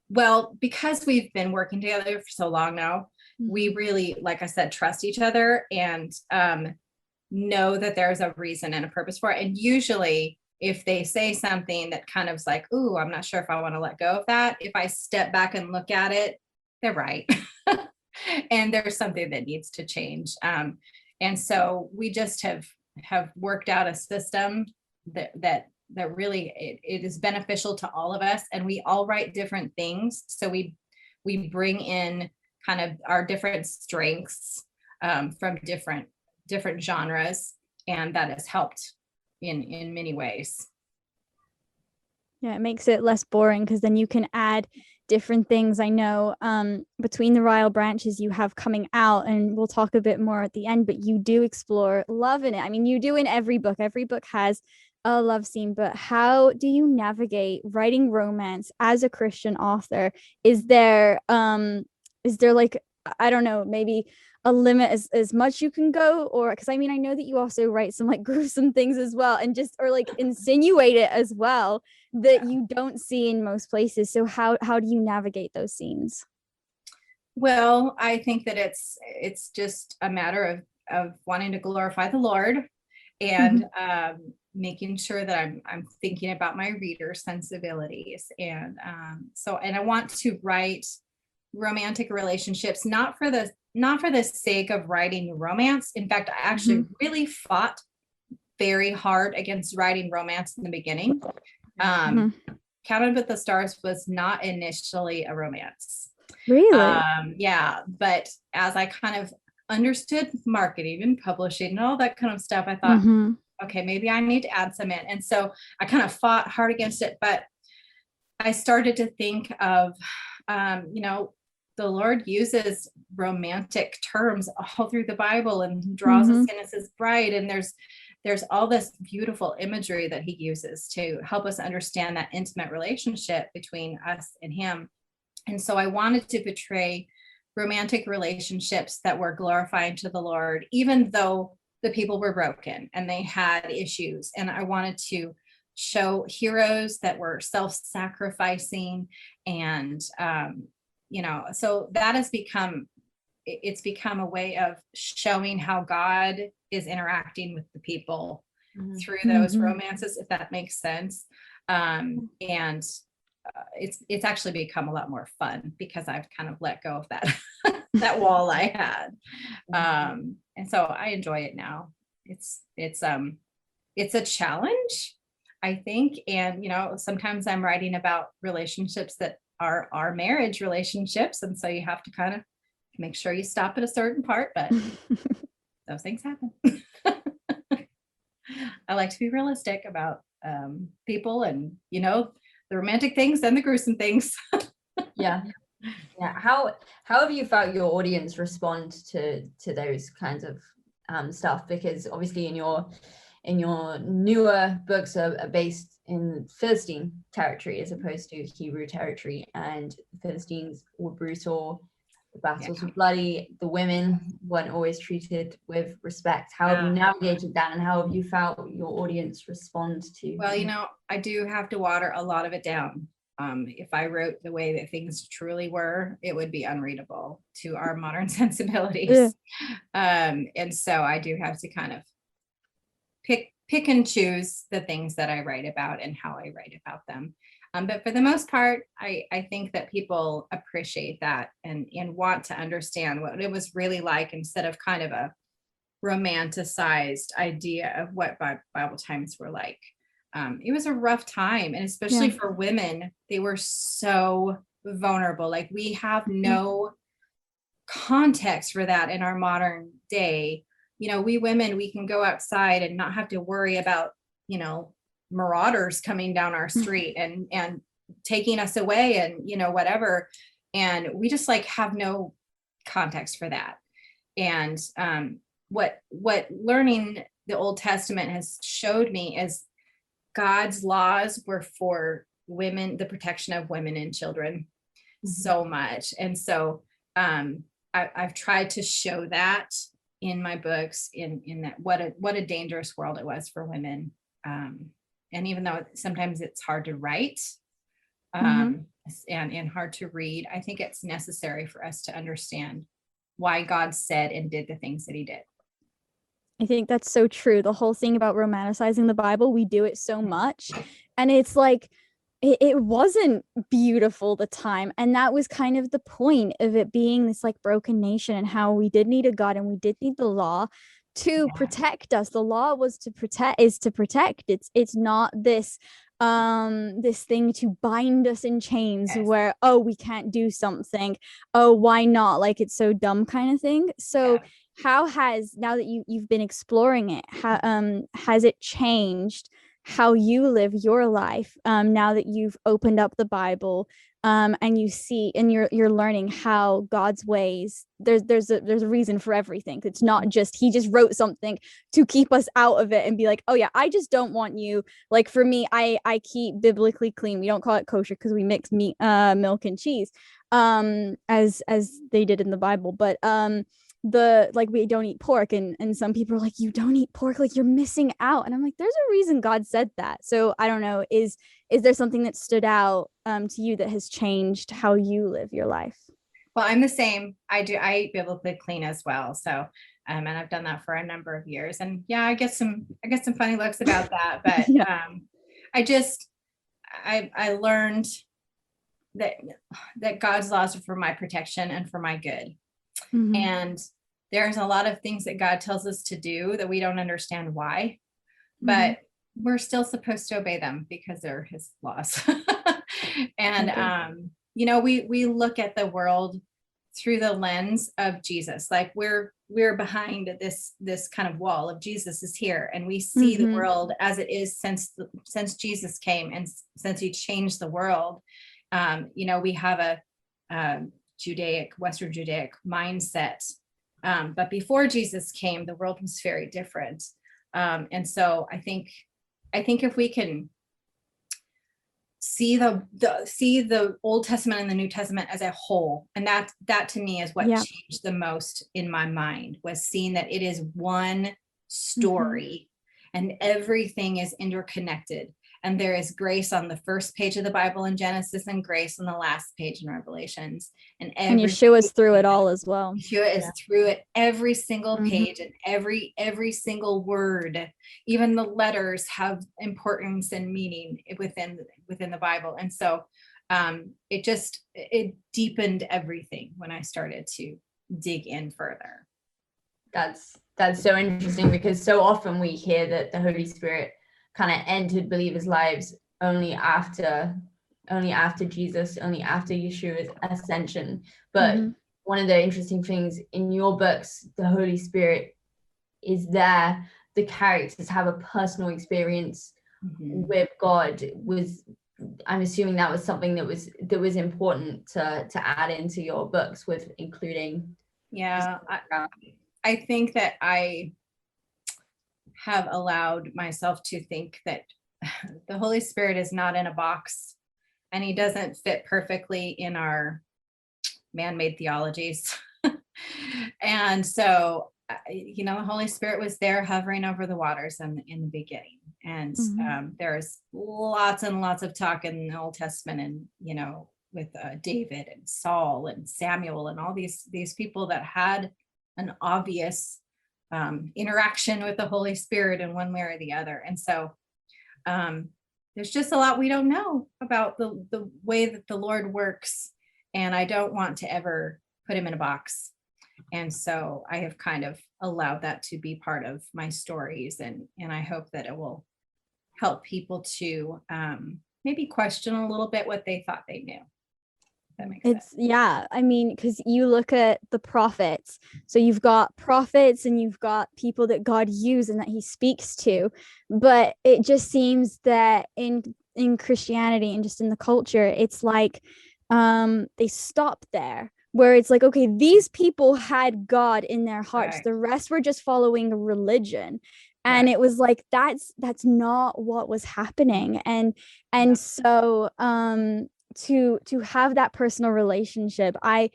Well, because we've been working together for so long now, we really, like I said, trust each other, and know that there's a reason and a purpose for it. And usually if they say something that kind of is like, ooh, I'm not sure if I want to let go of that, if I step back and look at it, they're right. And there's something that needs to change. And so we just have worked out a system that really it is beneficial to all of us, and we all write different things. So we bring in kind of our different strengths from different genres, and that has helped in many ways. Yeah, it makes it less boring, because then you can add different things. I know between the Ryle branches you have coming out, and we'll talk a bit more at the end, but you do explore love in it. I mean, you do in every book. Every book has a love scene, but how do you navigate writing romance as a Christian author? Is there like, I don't know, maybe a limit as much you can go? Or because I mean, I know that you also write some like gruesome things as well, and just or like insinuate it as well that you don't see in most places. So how do you navigate those scenes? Well, I think that it's just a matter of wanting to glorify the Lord, and making sure that I'm thinking about my reader sensibilities. And I want to write romantic relationships, not for the sake of writing romance. In fact, I actually really fought very hard against writing romance in the beginning. Counted with the Stars was not initially a romance. Really? Yeah, but as I kind of understood marketing and publishing and all that kind of stuff, I thought, okay, maybe I need to add some in. And so I kind of fought hard against it, but I started to think of, the Lord uses romantic terms all through the Bible, and draws us in as his bride. And there's all this beautiful imagery that he uses to help us understand that intimate relationship between us and him. And so I wanted to portray romantic relationships that were glorifying to the Lord, even though the people were broken and they had issues. And I wanted to show heroes that were self-sacrificing, and so that has become a way of showing how God is interacting with the people through those romances, if that makes sense. And it's actually become a lot more fun, because I've kind of let go of that wall I had. And so I enjoy it now. It's a challenge, I think. And, sometimes I'm writing about relationships that are our marriage relationships. And so you have to kind of make sure you stop at a certain part, but those things happen. I like to be realistic about people, and, the romantic things and the gruesome things. Yeah. How have you felt your audience respond to those kinds of stuff? Because obviously in your newer books are based in Philistine territory as opposed to Hebrew territory, and the Philistines were brutal. The battles were bloody. The women weren't always treated with respect. How have you navigated that, and how have you felt your audience respond to? Well, I do have to water a lot of it down, If I wrote the way that things truly were, it would be unreadable to our modern sensibilities. And so I do have to kind of pick and choose the things that I write about and how I write about them. But for the most part, I think that people appreciate that and want to understand what it was really like, instead of kind of a romanticized idea of what Bible times were like. It was a rough time, and especially for women, they were so vulnerable. Like, we have no context for that in our modern day. We women, we can go outside and not have to worry about, marauders coming down our street and taking us away and, whatever. And we just like have no context for that. And what learning the Old Testament has showed me is God's laws were for women, the protection of women and children so much. And so I've tried to show that in my books, in that what a dangerous world it was for women. And even though sometimes it's hard to write and hard to read, I think it's necessary for us to understand why God said and did the things that he did. I think that's so true. The whole thing about romanticizing the Bible, we do it so much. And it's like, it wasn't beautiful the time. And that was kind of the point of it being this like broken nation, and how we did need a God and we did need the law to protect us. The law was to protect. It's not this this thing to bind us in chains where, oh, we can't do something, oh, why not, like it's so dumb kind of thing. So how has, now that you've been exploring it, has it changed how you live your life now that you've opened up the Bible and you see and you're learning how God's ways, there's a reason for everything. It's not just he just wrote something to keep us out of it and be like, oh yeah, I just don't want you. Like for me, I keep biblically clean. We don't call it kosher because we mix meat, milk and cheese as they did in the Bible, but we don't eat pork, and some people are like, you don't eat pork, like you're missing out. And I'm like, there's a reason God said that. So I don't know, is there something that stood out to you that has changed how you live your life? Well, I'm the same. I eat biblically clean as well. So and I've done that for a number of years. And yeah, I get some funny looks about that. But I learned that God's laws are for my protection and for my good. And there's a lot of things that God tells us to do that we don't understand why, but we're still supposed to obey them because they're his laws. And, we look at the world through the lens of Jesus. Like we're behind this kind of wall of Jesus is here, and we see the world as it is since Jesus came and since he changed the world. We have a Western Judaic mindset. But before Jesus came, the world was very different. And so I think if we can see the Old Testament and the New Testament as a whole, and that to me is what changed the most in my mind, was seeing that it is one story and everything is interconnected. And there is grace on the first page of the Bible in Genesis and grace on the last page in Revelations. And Yeshua is through it all as well. Yeshua is through it, every single page and every single word. Even the letters have importance and meaning within the Bible. And so it deepened everything when I started to dig in further. That's so interesting, because so often we hear that the Holy Spirit kind of entered believers' lives only after Jesus, only after Yeshua's ascension. But one of the interesting things in your books, the Holy Spirit is there. The characters have a personal experience with God. I'm assuming that was something that was important to add into your books, with including. Yeah, I think that I have allowed myself to think that the Holy Spirit is not in a box, and he doesn't fit perfectly in our man-made theologies. And so, the Holy Spirit was there hovering over the waters in the beginning. And Mhm. there's lots and lots of talk in the Old Testament, and with David and Saul and Samuel and all these people that had an obvious interaction with the Holy Spirit in one way or the other. And so there's just a lot we don't know about the way that the Lord works, and I don't want to ever put him in a box. And so I have kind of allowed that to be part of my stories, and I hope that it will help people to maybe question a little bit what they thought they knew. If that makes sense. Yeah, I mean, because you look at the prophets, so you've got prophets and you've got people that God used and that he speaks to, but it just seems that in Christianity and just in the culture, it's like they stop there, where it's like, okay, these people had God in their hearts, Right. the rest were just following religion. And Right. it was like that's not what was happening. And Yep. so to have that personal relationship, I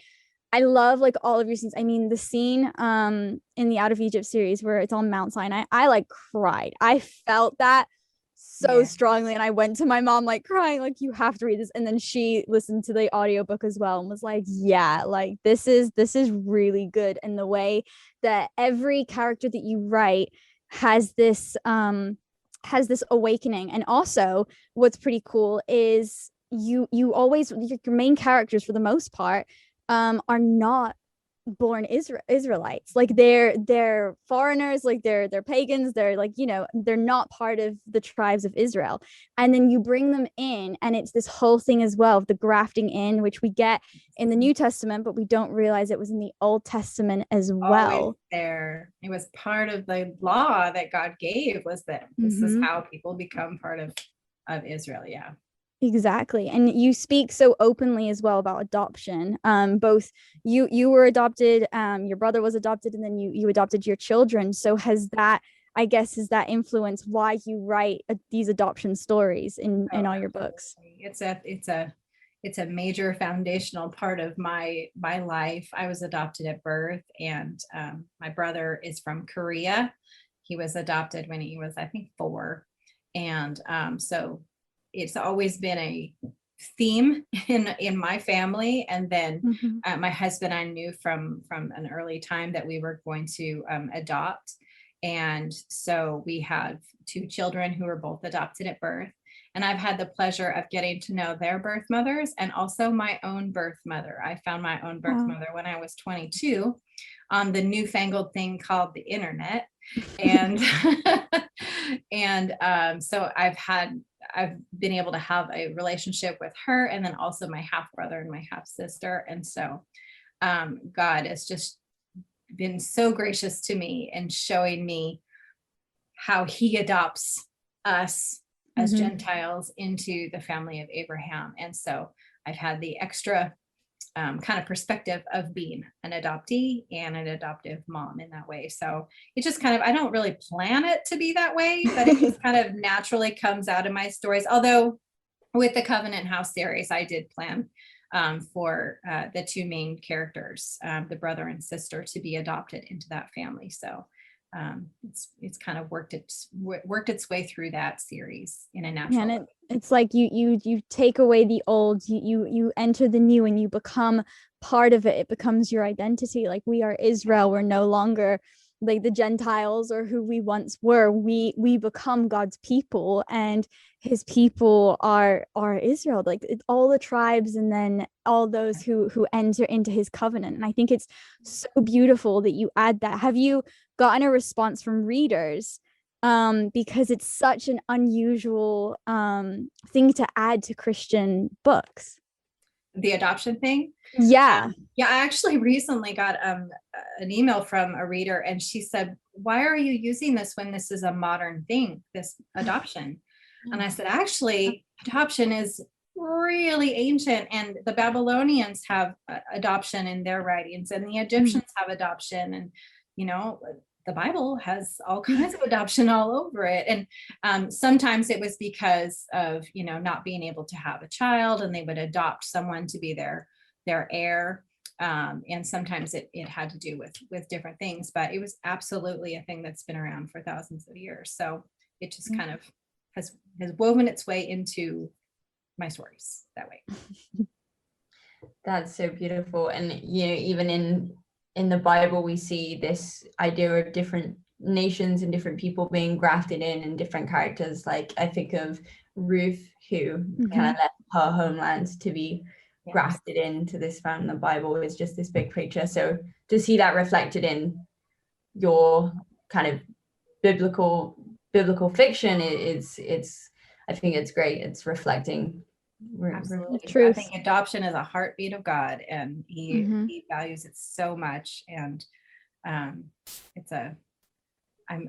love like all of your scenes. I mean, the scene in the Out of Egypt series where it's on Mount Sinai, I like cried. I felt that so Yeah. strongly, and I went to my mom like crying, like, you have to read this. And then she listened to the audiobook as well and was like, yeah, like this is really good. And the way that every character that you write has this awakening. And also what's pretty cool is you always, your main characters for the most part are not born Israelites. Like they're foreigners, like they're pagans, they're like, they're not part of the tribes of Israel. And then you bring them in, and it's this whole thing as well of the grafting in, which we get in the New Testament, but we don't realize it was in the Old Testament as Always well. there. It was part of the law that God gave, was that this is how people become part of Israel. Yeah. Exactly. And you speak so openly as well about adoption. Both you were adopted, your brother was adopted, and then you adopted your children. So has that influenced why you write these adoption stories in all your books? Absolutely. It's a major foundational part of my life. I was adopted at birth, and my brother is from Korea. He was adopted when he was, I think, 4. And so it's always been a theme in my family. And then my husband, I knew from an early time that we were going to adopt. And so we have 2 children who were both adopted at birth. And I've had the pleasure of getting to know their birth mothers and also my own birth mother. I found my own birth mother when I was 22 on the newfangled thing called the internet. And so I've been able to have a relationship with her, and then also my half brother and my half sister. And so God has just been so gracious to me and showing me how he adopts us as Gentiles into the family of Abraham. And so I've had the extra kind of perspective of being an adoptee and an adoptive mom in that way. So it just kind of, I don't really plan it to be that way, but it just kind of naturally comes out of my stories. Although with the Covenant House series, I did plan for the 2 main characters, the brother and sister, to be adopted into that family. So it's kind of worked its way through that series in a natural way. It's like you take away the old, you enter the new, and you become part of it. It becomes your identity. Like, we are Israel. We're no longer like the Gentiles or who we once were. We become God's people, and his people are Israel, like all the tribes, and then all those who enter into his covenant. And I think it's so beautiful that you add that. Have you gotten a response from readers? Because it's such an unusual thing to add to Christian books. The adoption thing? Yeah. Yeah, I actually recently got an email from a reader, and she said, why are you using this when this is a modern thing, this adoption? And I said, actually, adoption is really ancient, and the Babylonians have adoption in their writings, and the Egyptians have adoption, and the Bible has all kinds of adoption all over it. And sometimes it was because of not being able to have a child, and they would adopt someone to be their heir. And sometimes it had to do with different things, but it was absolutely a thing that's been around for thousands of years. So it just kind of has woven its way into my stories that way. That's so beautiful. And even in the Bible, we see this idea of different nations and different people being grafted in, and different characters. Like I think of Ruth, who kind of left her homeland to be grafted into this found in the Bible, is just this big picture. So to see that reflected in your kind of biblical fiction, it's I think it's great. It's reflecting Absolutely. Truth. I think adoption is a heartbeat of God, and he values it so much. And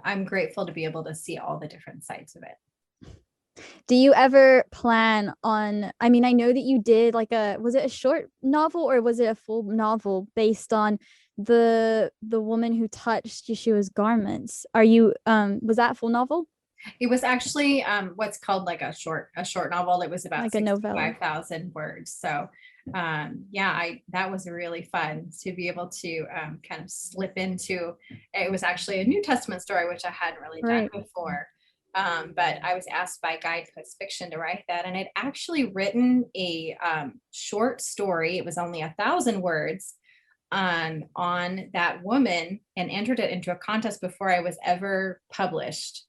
I'm grateful to be able to see all the different sides of it. Do you ever plan on, I mean, I know that you did like was it a short novel or was it a full novel based on the woman who touched Yeshua's garments? Was that a full novel? It was actually what's called like a short novel. It was about Like a novella. 65,000 words. So that was really fun to be able to kind of slip into. It was actually a New Testament story, which I hadn't really done before. But I was asked by Guidepost Fiction to write that, and I'd actually written a short story. It was only 1,000 words on that woman, and entered it into a contest before I was ever published.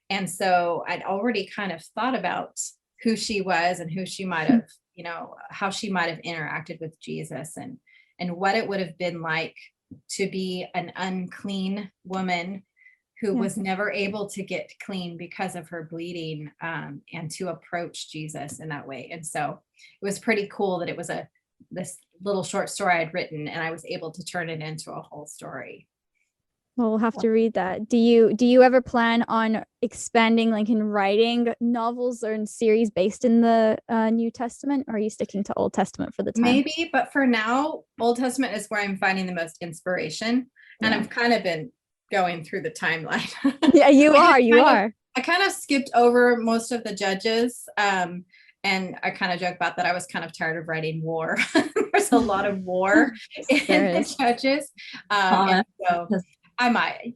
And so I'd already kind of thought about who she was and who she might have, how she might have interacted with Jesus, and what it would have been like to be an unclean woman who was never able to get clean because of her bleeding, and to approach Jesus in that way. And so it was pretty cool that it was this little short story I'd written, and I was able to turn it into a whole story. Well, we'll have to read that. Do you ever plan on expanding, like in writing novels or in series based in the New Testament, or are you sticking to Old Testament for the time? Maybe, but for now, Old Testament is where I'm finding the most inspiration, and I've kind of been going through the timeline. Yeah, you are. I kind of skipped over most of the Judges, and I kind of joke about that. I was kind of tired of writing war. There's a lot of war in the Judges, and so I might,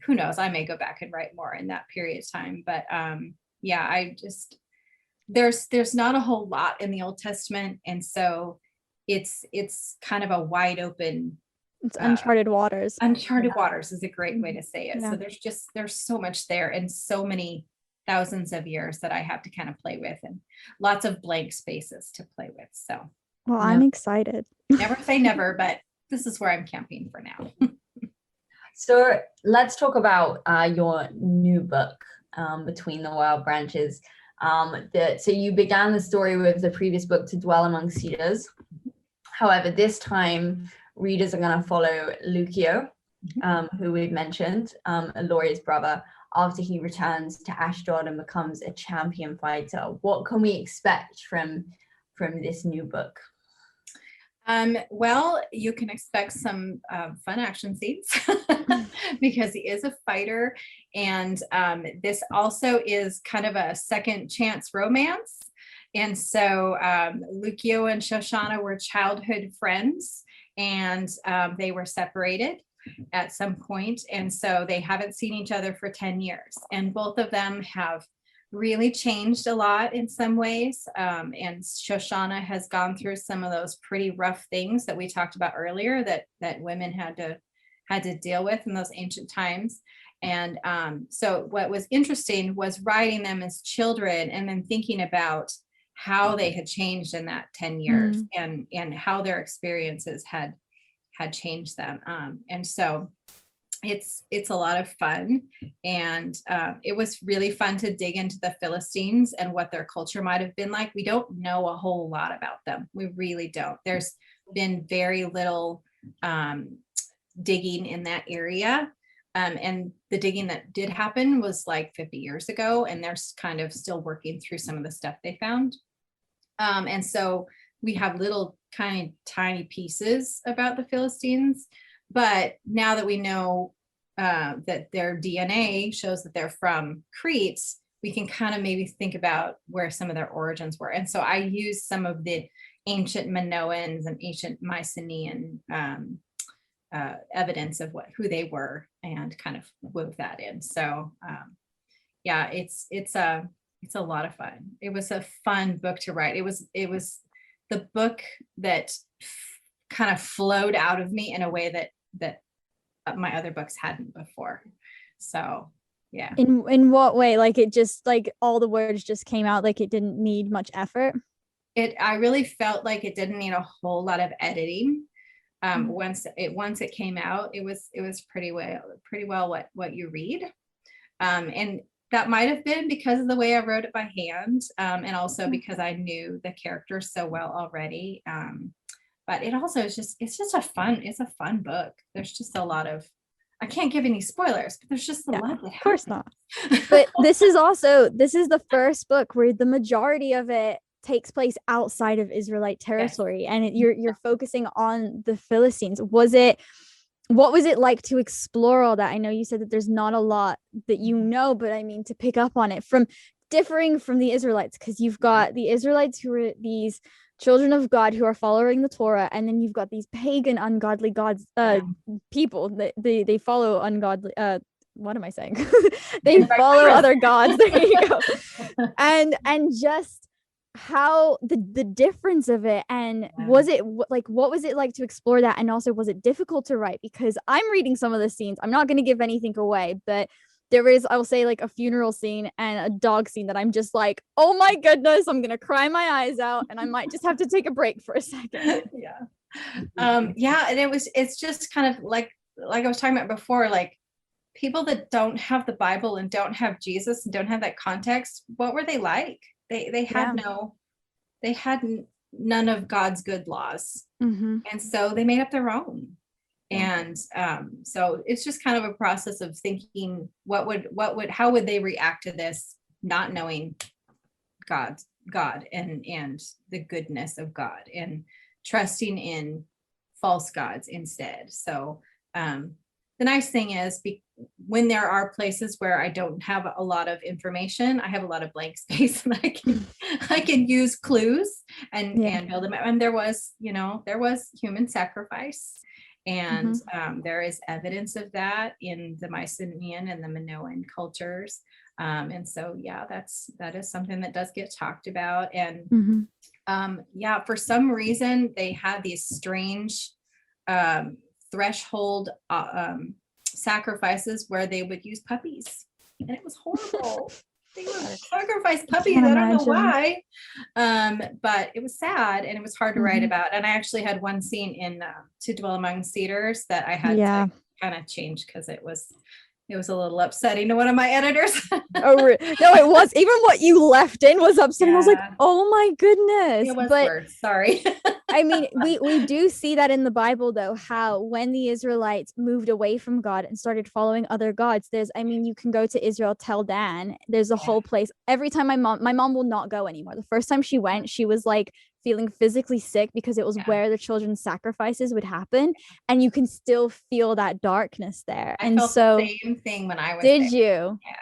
who knows, I may go back and write more in that period of time. But there's not a whole lot in the Old Testament. And so it's kind of a wide open. It's uncharted waters. Uncharted waters is a great way to say it. Yeah. So there's so much there, and so many thousands of years that I have to kind of play with, and lots of blank spaces to play with. So, well, I'm excited. Never say never, but this is where I'm camping for now. So let's talk about your new book, Between the Wild Branches. So you began the story with the previous book, To Dwell Among Cedars. However, this time readers are going to follow Lucio, who we've mentioned, Laurie's brother, after he returns to Ashdod and becomes a champion fighter. What can we expect from this new book? Well, you can expect some fun action scenes because he is a fighter. And this also is kind of a second chance romance. And so Lucio and Shoshana were childhood friends, and they were separated at some point. And so they haven't seen each other for 10 years. And both of them have really changed a lot in some ways. And Shoshana has gone through some of those pretty rough things that we talked about earlier that women had to deal with in those ancient times. And so what was interesting was writing them as children, and then thinking about how they had changed in that 10 years, and how their experiences had changed them. And so it's a lot of fun, and it was really fun to dig into the Philistines and what their culture might have been like. We don't know a whole lot about them. We really don't. There's been very little digging in that area, and the digging that did happen was like 50 years ago, and they're kind of still working through some of the stuff they found. And so we have little kind of tiny pieces about the Philistines. But now that we know that their DNA shows that they're from Crete, we can kind of maybe think about where some of their origins were. And so I used some of the ancient Minoans and ancient Mycenaean evidence of who they were, and kind of wove that in. So it's it's a lot of fun. It was a fun book to write. It was the book that kind of flowed out of me in a way that my other books hadn't before. So yeah. In what way? Like it just like all the words just came out, like it didn't need much effort? I really felt like it didn't need a whole lot of editing. Once it came out, it was pretty well what you read. And that might have been because of the way I wrote it by hand, and also because I knew the characters so well already. But it also is it's a fun book. There's just a lot of, I can't give any spoilers, but there's just a lot that happens. Of course not. But this is the first book where the majority of it takes place outside of Israelite territory. Yes. And you're focusing on the Philistines. What was it like to explore all that? I know you said that there's not a lot that you know, but I mean, to pick up on it from differing from the Israelites, because you've got the Israelites who are these children of God who are following the Torah, and then you've got these pagan, ungodly gods, people that they follow ungodly. What am I saying? They follow other gods. There you go. And just how the difference of it, and was it like, what was it like to explore that? And also, was it difficult to write? Because I'm reading some of the scenes, I'm not going to give anything away, but there is, I'll say, like a funeral scene and a dog scene that I'm just like, oh my goodness, I'm gonna cry my eyes out, and I might just have to take a break for a second. And it's just kind of like I was talking about before, like people that don't have the Bible and don't have Jesus and don't have that context, what were they like? They had none of God's good laws. And so they made up their own. And so it's just kind of a process of thinking how would they react to this, not knowing God and the goodness of God, and trusting in false gods instead. So the nice thing is, when there are places where I don't have a lot of information, I have a lot of blank space, and I can use clues and build them. And there was human sacrifice, and there is evidence of that in the Mycenaean and the Minoan cultures. And so that is something that does get talked about. And for some reason they had these strange threshold sacrifices where they would use puppies, and it was horrible. They would sacrifice puppies. I don't know why, but it was sad, and it was hard to write about. And I actually had one scene in To Dwell Among Cedars that I had to kind of change because it was a little upsetting to one of my editors. No, it was. Even what you left in was upsetting. I was like, oh my goodness. It was worse. Sorry. I mean, we do see that in the Bible, though, how when the Israelites moved away from God and started following other gods, you can go to Israel Tel Dan. There's a whole place. Every time my mom will not go anymore. The first time she went, she was like feeling physically sick because it was where the children's sacrifices would happen, and you can still feel that darkness there. I felt the same thing when I was there. Did you? Yeah.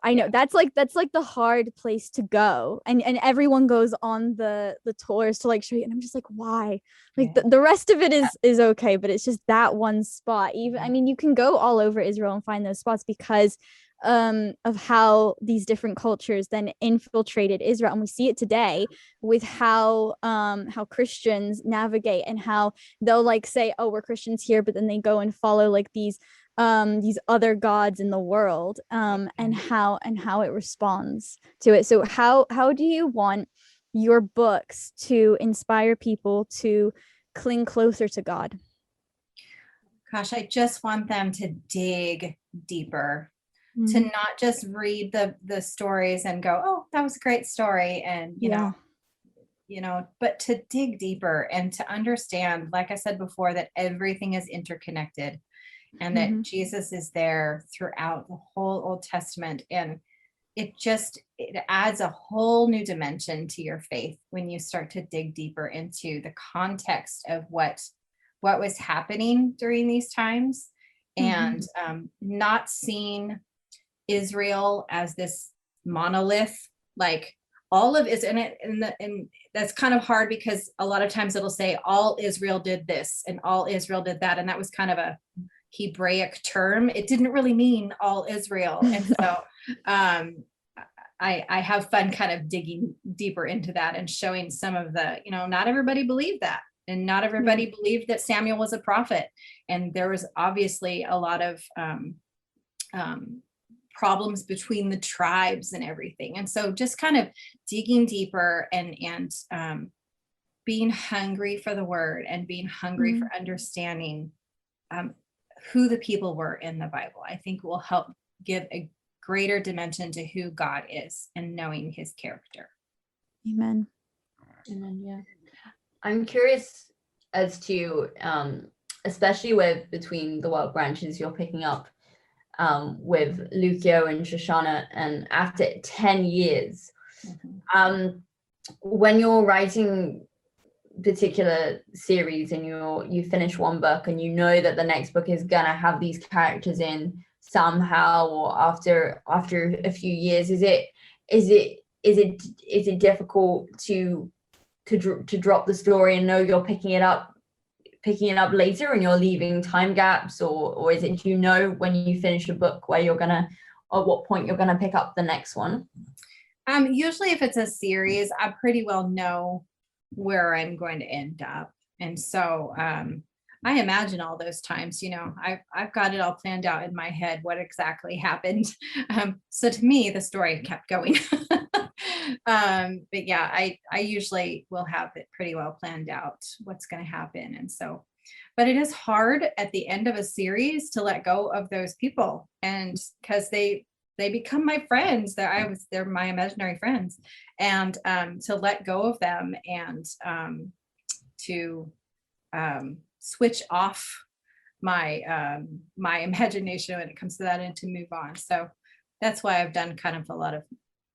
I know that's like the hard place to go, and everyone goes on the tours to like show you, and I'm just like, why? Like the rest of it is okay, but it's just that one spot. Even you can go all over Israel and find those spots because of how these different cultures then infiltrated Israel, and we see it today with how Christians navigate, and how they'll like say, oh, we're Christians here, but then they go and follow like these other gods in the world, and how it responds to it. So how do you want your books to inspire people to cling closer to God? Gosh, I just want them to dig deeper, to not just read the stories and go, oh, that was a great story, and you know, but to dig deeper and to understand, like I said before, that everything is interconnected. And that Jesus is there throughout the whole Old Testament. And it adds a whole new dimension to your faith when you start to dig deeper into the context of what was happening during these times, and not seeing Israel as this monolith, like all of Israel. And that's kind of hard because a lot of times it'll say all Israel did this and all Israel did that. And that was kind of a Hebraic term. It didn't really mean all Israel. And so I have fun kind of digging deeper into that and showing some of the, not everybody believed that. And not everybody believed that Samuel was a prophet. And there was obviously a lot of problems between the tribes and everything. And so just kind of digging deeper and being hungry for the word and being hungry for understanding who the people were in the Bible, I think will help give a greater dimension to who God is and knowing his character. Amen. Amen. Yeah. I'm curious as to, especially with Between the Wild Branches, you're picking up with Lucio and Shoshana, and after 10 years, when you're writing particular series and you finish one book and you know that the next book is gonna have these characters in somehow, or after a few years, is it difficult to drop the story and know you're picking it up later and you're leaving time gaps, or is it, when you finish a book where you're gonna, or what point you're gonna pick up the next one? Usually if it's a series, I pretty well know where I'm going to end up. And so I imagine all those times, I've got it all planned out in my head, what exactly happened. So to me, the story kept going. But yeah, I usually will have it pretty well planned out what's going to happen. And so, but it is hard at the end of a series to let go of those people, and because they become my friends. They're my imaginary friends, and to let go of them and to switch off my my imagination when it comes to that, and to move on. So that's why I've done kind of a lot of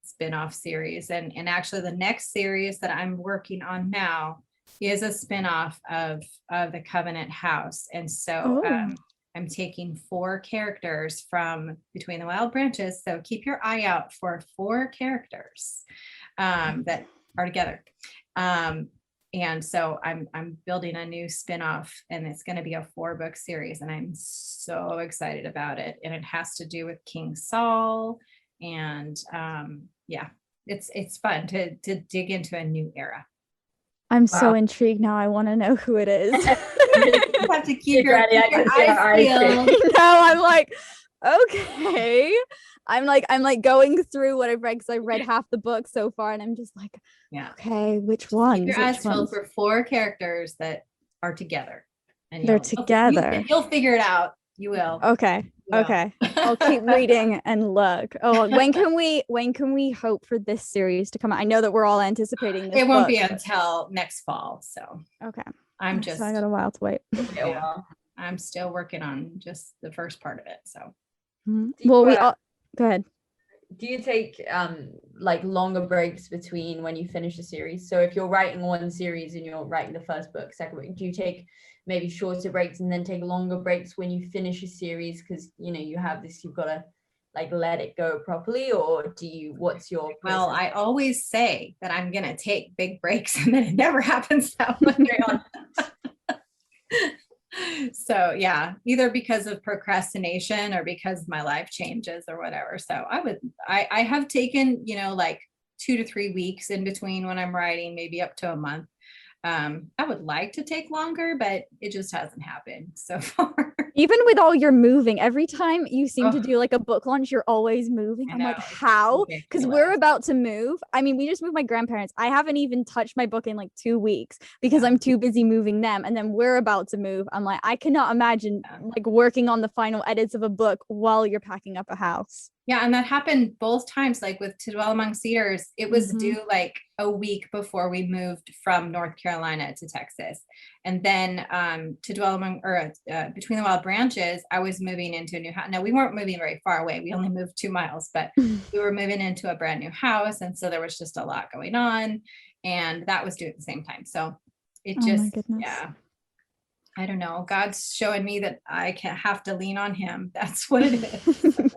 spin-off series, and actually the next series that I'm working on now is a spin-off of the Covenant House. And so I'm taking 4 characters from Between the Wild Branches. So keep your eye out for 4 characters that are together. And so I'm building a new spin-off, and it's going to be a 4-book series, and I'm so excited about it. And it has to do with King Saul, and it's fun to dig into a new era. I'm so intrigued now. I want to know who it is. You have to keep your eyes peeled. No, I'm like, okay. I'm like going through what I've read, because I read half the book so far, and I'm just like, okay, which ones? Keep your eyes peeled for 4 characters that are together. And they're together. You'll figure it out. You will. Okay. Okay. I'll keep reading and look. Oh, when can we hope for this series to come out? I know that we're all anticipating this. It won't be until next fall. So okay. I got a while to wait. Yeah, I'm still working on just the first part of it. So well, go ahead. Do you take like longer breaks between when you finish a series? So if you're writing one series and you're writing the first book, second book, do you take maybe shorter breaks and then take longer breaks when you finish a series, because you have this, you've got to like let it go properly? Or what's your process? Well, I always say that I'm gonna take big breaks, and then it never happens that way. So yeah, either because of procrastination or because my life changes or whatever. So I have taken, like 2 to 3 weeks in between when I'm writing, maybe up to a month. I would like to take longer, but it just hasn't happened so far. Even with all your moving, every time you seem to do like a book launch, you're always moving. I'm like, how? Because we're about to move. I mean, we just moved my grandparents. I haven't even touched my book in like 2 weeks because I'm too busy moving them. And then we're about to move. I'm like, I cannot imagine like working on the final edits of a book while you're packing up a house. Yeah, and that happened both times. Like with To Dwell Among Cedars, it was due like a week before we moved from North Carolina to Texas. And then To Dwell Among, or Between the Wild Branches, I was moving into a new house. Now, we weren't moving very far away. We only moved 2 miles, but we were moving into a brand new house. And so there was just a lot going on. And that was due at the same time. So it just, I don't know. God's showing me that I can't have to lean on him. That's what it is.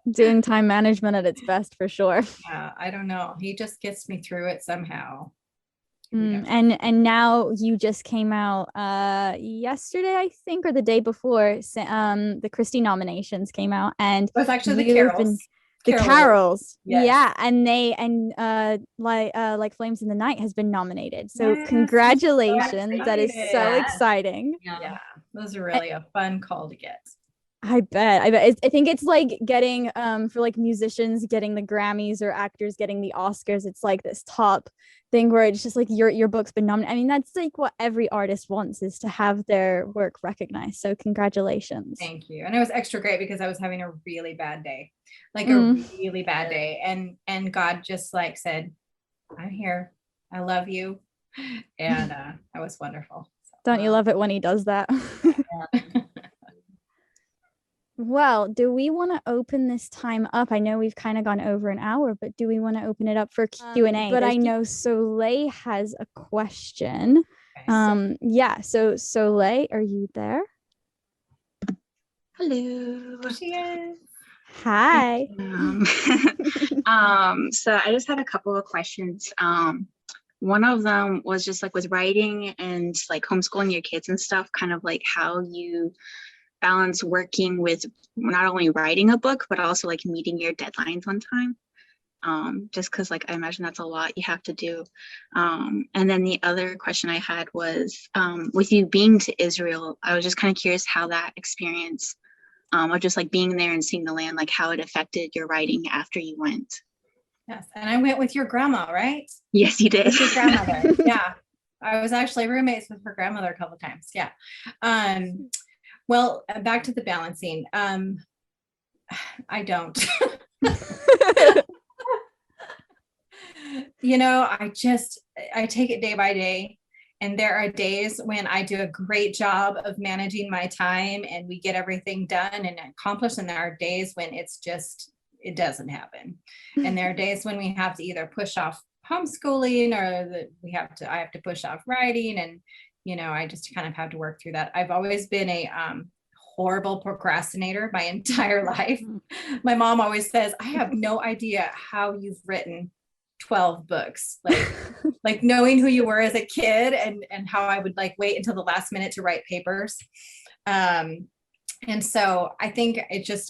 Doing time management at its best, for sure. Yeah, I don't know. He just gets me through it somehow. And now you just came out yesterday, I think, or the day before. The Christy nominations came out, and it was actually the Carols. The carols. Yes. Yeah, and like Flames in the Night has been nominated. So Yes, congratulations. so that is so Yes. exciting. Yeah, those are really a fun call to get. I bet. I think it's like getting for like musicians getting the Grammys or actors getting the Oscars. It's like this top thing where it's just like your book's been nominated. I mean, that's like what every artist wants, is to have their work recognized. So congratulations. Thank you. And it was extra great because I was having a really bad day, like Mm. a really bad day. And God just like said, I'm here. I love you. And that was wonderful. So, Don't you love it when he does that? Well, do we want to open this time up? I know we've kind of gone over an hour, but do we want to open it up for Q&A? But I know Soleil has a question. Okay, Yeah, so Soleil, are you there? Hello. she is. Hi. So I just had a couple of questions. One of them was just like with writing and like homeschooling your kids and stuff, kind of like how you balance working with not only writing a book, but also like meeting your deadlines on time. Just because like I imagine that's a lot you have to do. And then the other question I had was with you being to Israel, I was just kind of curious how that experience of just like being there and seeing the land, like how it affected your writing after you went. Yes. And I went with your grandma, right? Yes, you did. With your grandmother. Yeah. I was actually roommates with her grandmother a couple of times. Yeah. Well, back to the balancing. I don't. I take it day by day. And there are days when I do a great job of managing my time and we get everything done and accomplished. And there are days when it doesn't happen. And there are days when we have to either push off homeschooling or I have to push off writing. And, I just kind of have to work through that. I've always been a horrible procrastinator my entire life. My mom always says, I have no idea how you've written 12 books, like knowing who you were as a kid and how I would like wait until the last minute to write papers. And so I think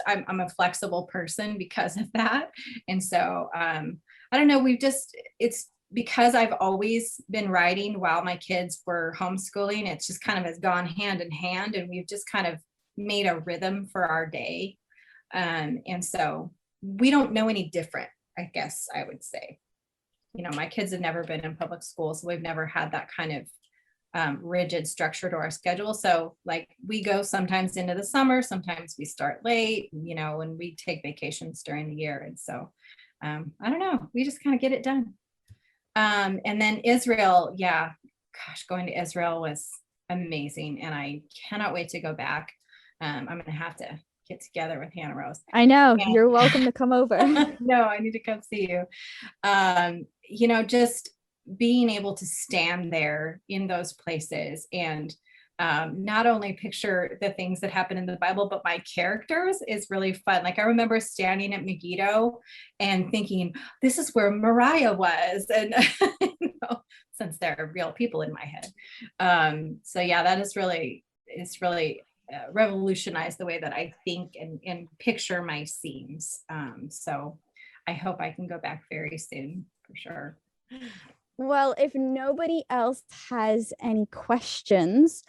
I'm a flexible person because of that. And so I don't know, it's because I've always been writing while my kids were homeschooling. It's just kind of has gone hand in hand, and we've just kind of made a rhythm for our day. And so we don't know any different, I guess I would say. My kids have never been in public school, so we've never had that kind of rigid structure to our schedule. So like we go sometimes into the summer, sometimes we start late, and we take vacations during the year. And so I don't know, we just kind of get it done. And then Israel, yeah, gosh, going to Israel was amazing. And I cannot wait to go back. I'm going to have to get together with Hannah Rose. I know. You're welcome to come over. No, I need to come see you. Just being able to stand there in those places and not only picture the things that happen in the Bible, but my characters is really fun. Like I remember standing at Megiddo and thinking, this is where Mariah was. And since there are real people in my head. So yeah, that is really, revolutionized the way that I think and picture my scenes. So I hope I can go back very soon for sure. Well, if nobody else has any questions,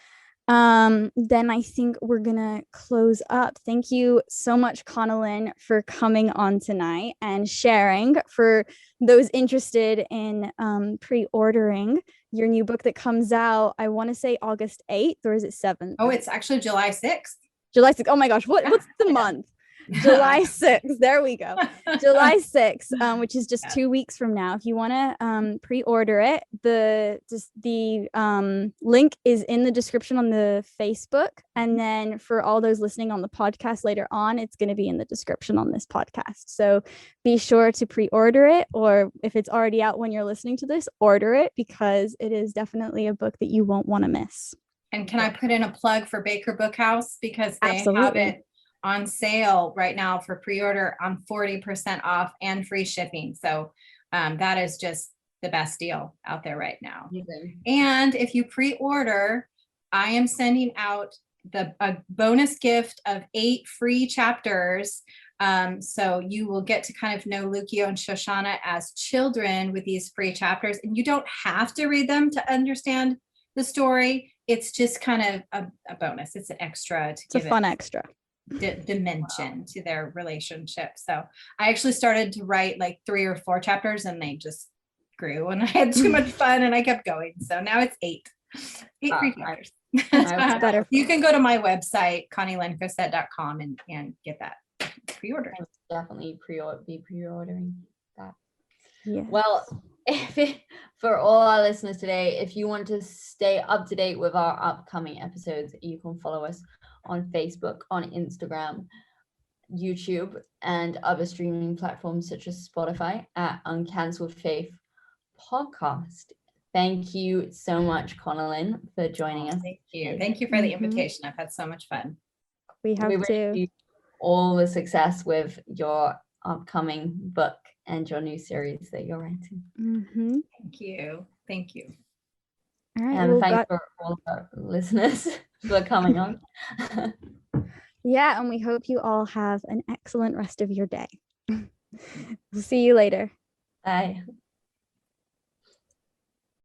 then I think we're gonna close up. Thank you so much, Connilyn, for coming on tonight and sharing. For those interested in pre-ordering your new book that comes out, I want to say August 8th, or is it 7th? Oh, it's actually July 6th. July 6th. Oh my gosh, what's the month? July 6th. There we go. July 6th, which is just 2 weeks from now. If you want to pre-order it, the link is in the description on the Facebook. And then for all those listening on the podcast later on, it's going to be in the description on this podcast. So be sure to pre-order it, or if it's already out when you're listening to this, order it, because it is definitely a book that you won't want to miss. And can I put in a plug for Baker Bookhouse, because they have it on sale right now for pre-order on 40% off and free shipping. So that is just the best deal out there right now. Amazing. And if you pre-order, I am sending out a bonus gift of 8 free chapters So you will get to kind of know Lukio and Shoshana as children with these free chapters, and you don't have to read them to understand the story. It's just kind of a bonus. It's an extra to It's a give fun it extra. dimension to their relationship. So I actually started to write like 3 or 4 chapters, and they just grew, and I had too much fun, and I kept going. So now it's 8 free chapters. That's better. You can go to my website, ConnilynCossette.com, and get that pre-ordered. Definitely be pre-ordering that. Yes. Well, for all our listeners today, if you want to stay up to date with our upcoming episodes, you can follow us on Facebook, on Instagram, YouTube, and other streaming platforms such as Spotify at Uncancelled Faith Podcast. Thank you so much, Connilyn, for joining us. Thank you. Thank you for the Mhm. invitation. I've had so much fun. We have We to. wish you all the success with your upcoming book and your new series that you're writing. Mm-hmm. Thank you. Thank you. All right. And well, thanks for all of our listeners for coming on. Yeah, and we hope you all have an excellent rest of your day. We'll see you later. Bye.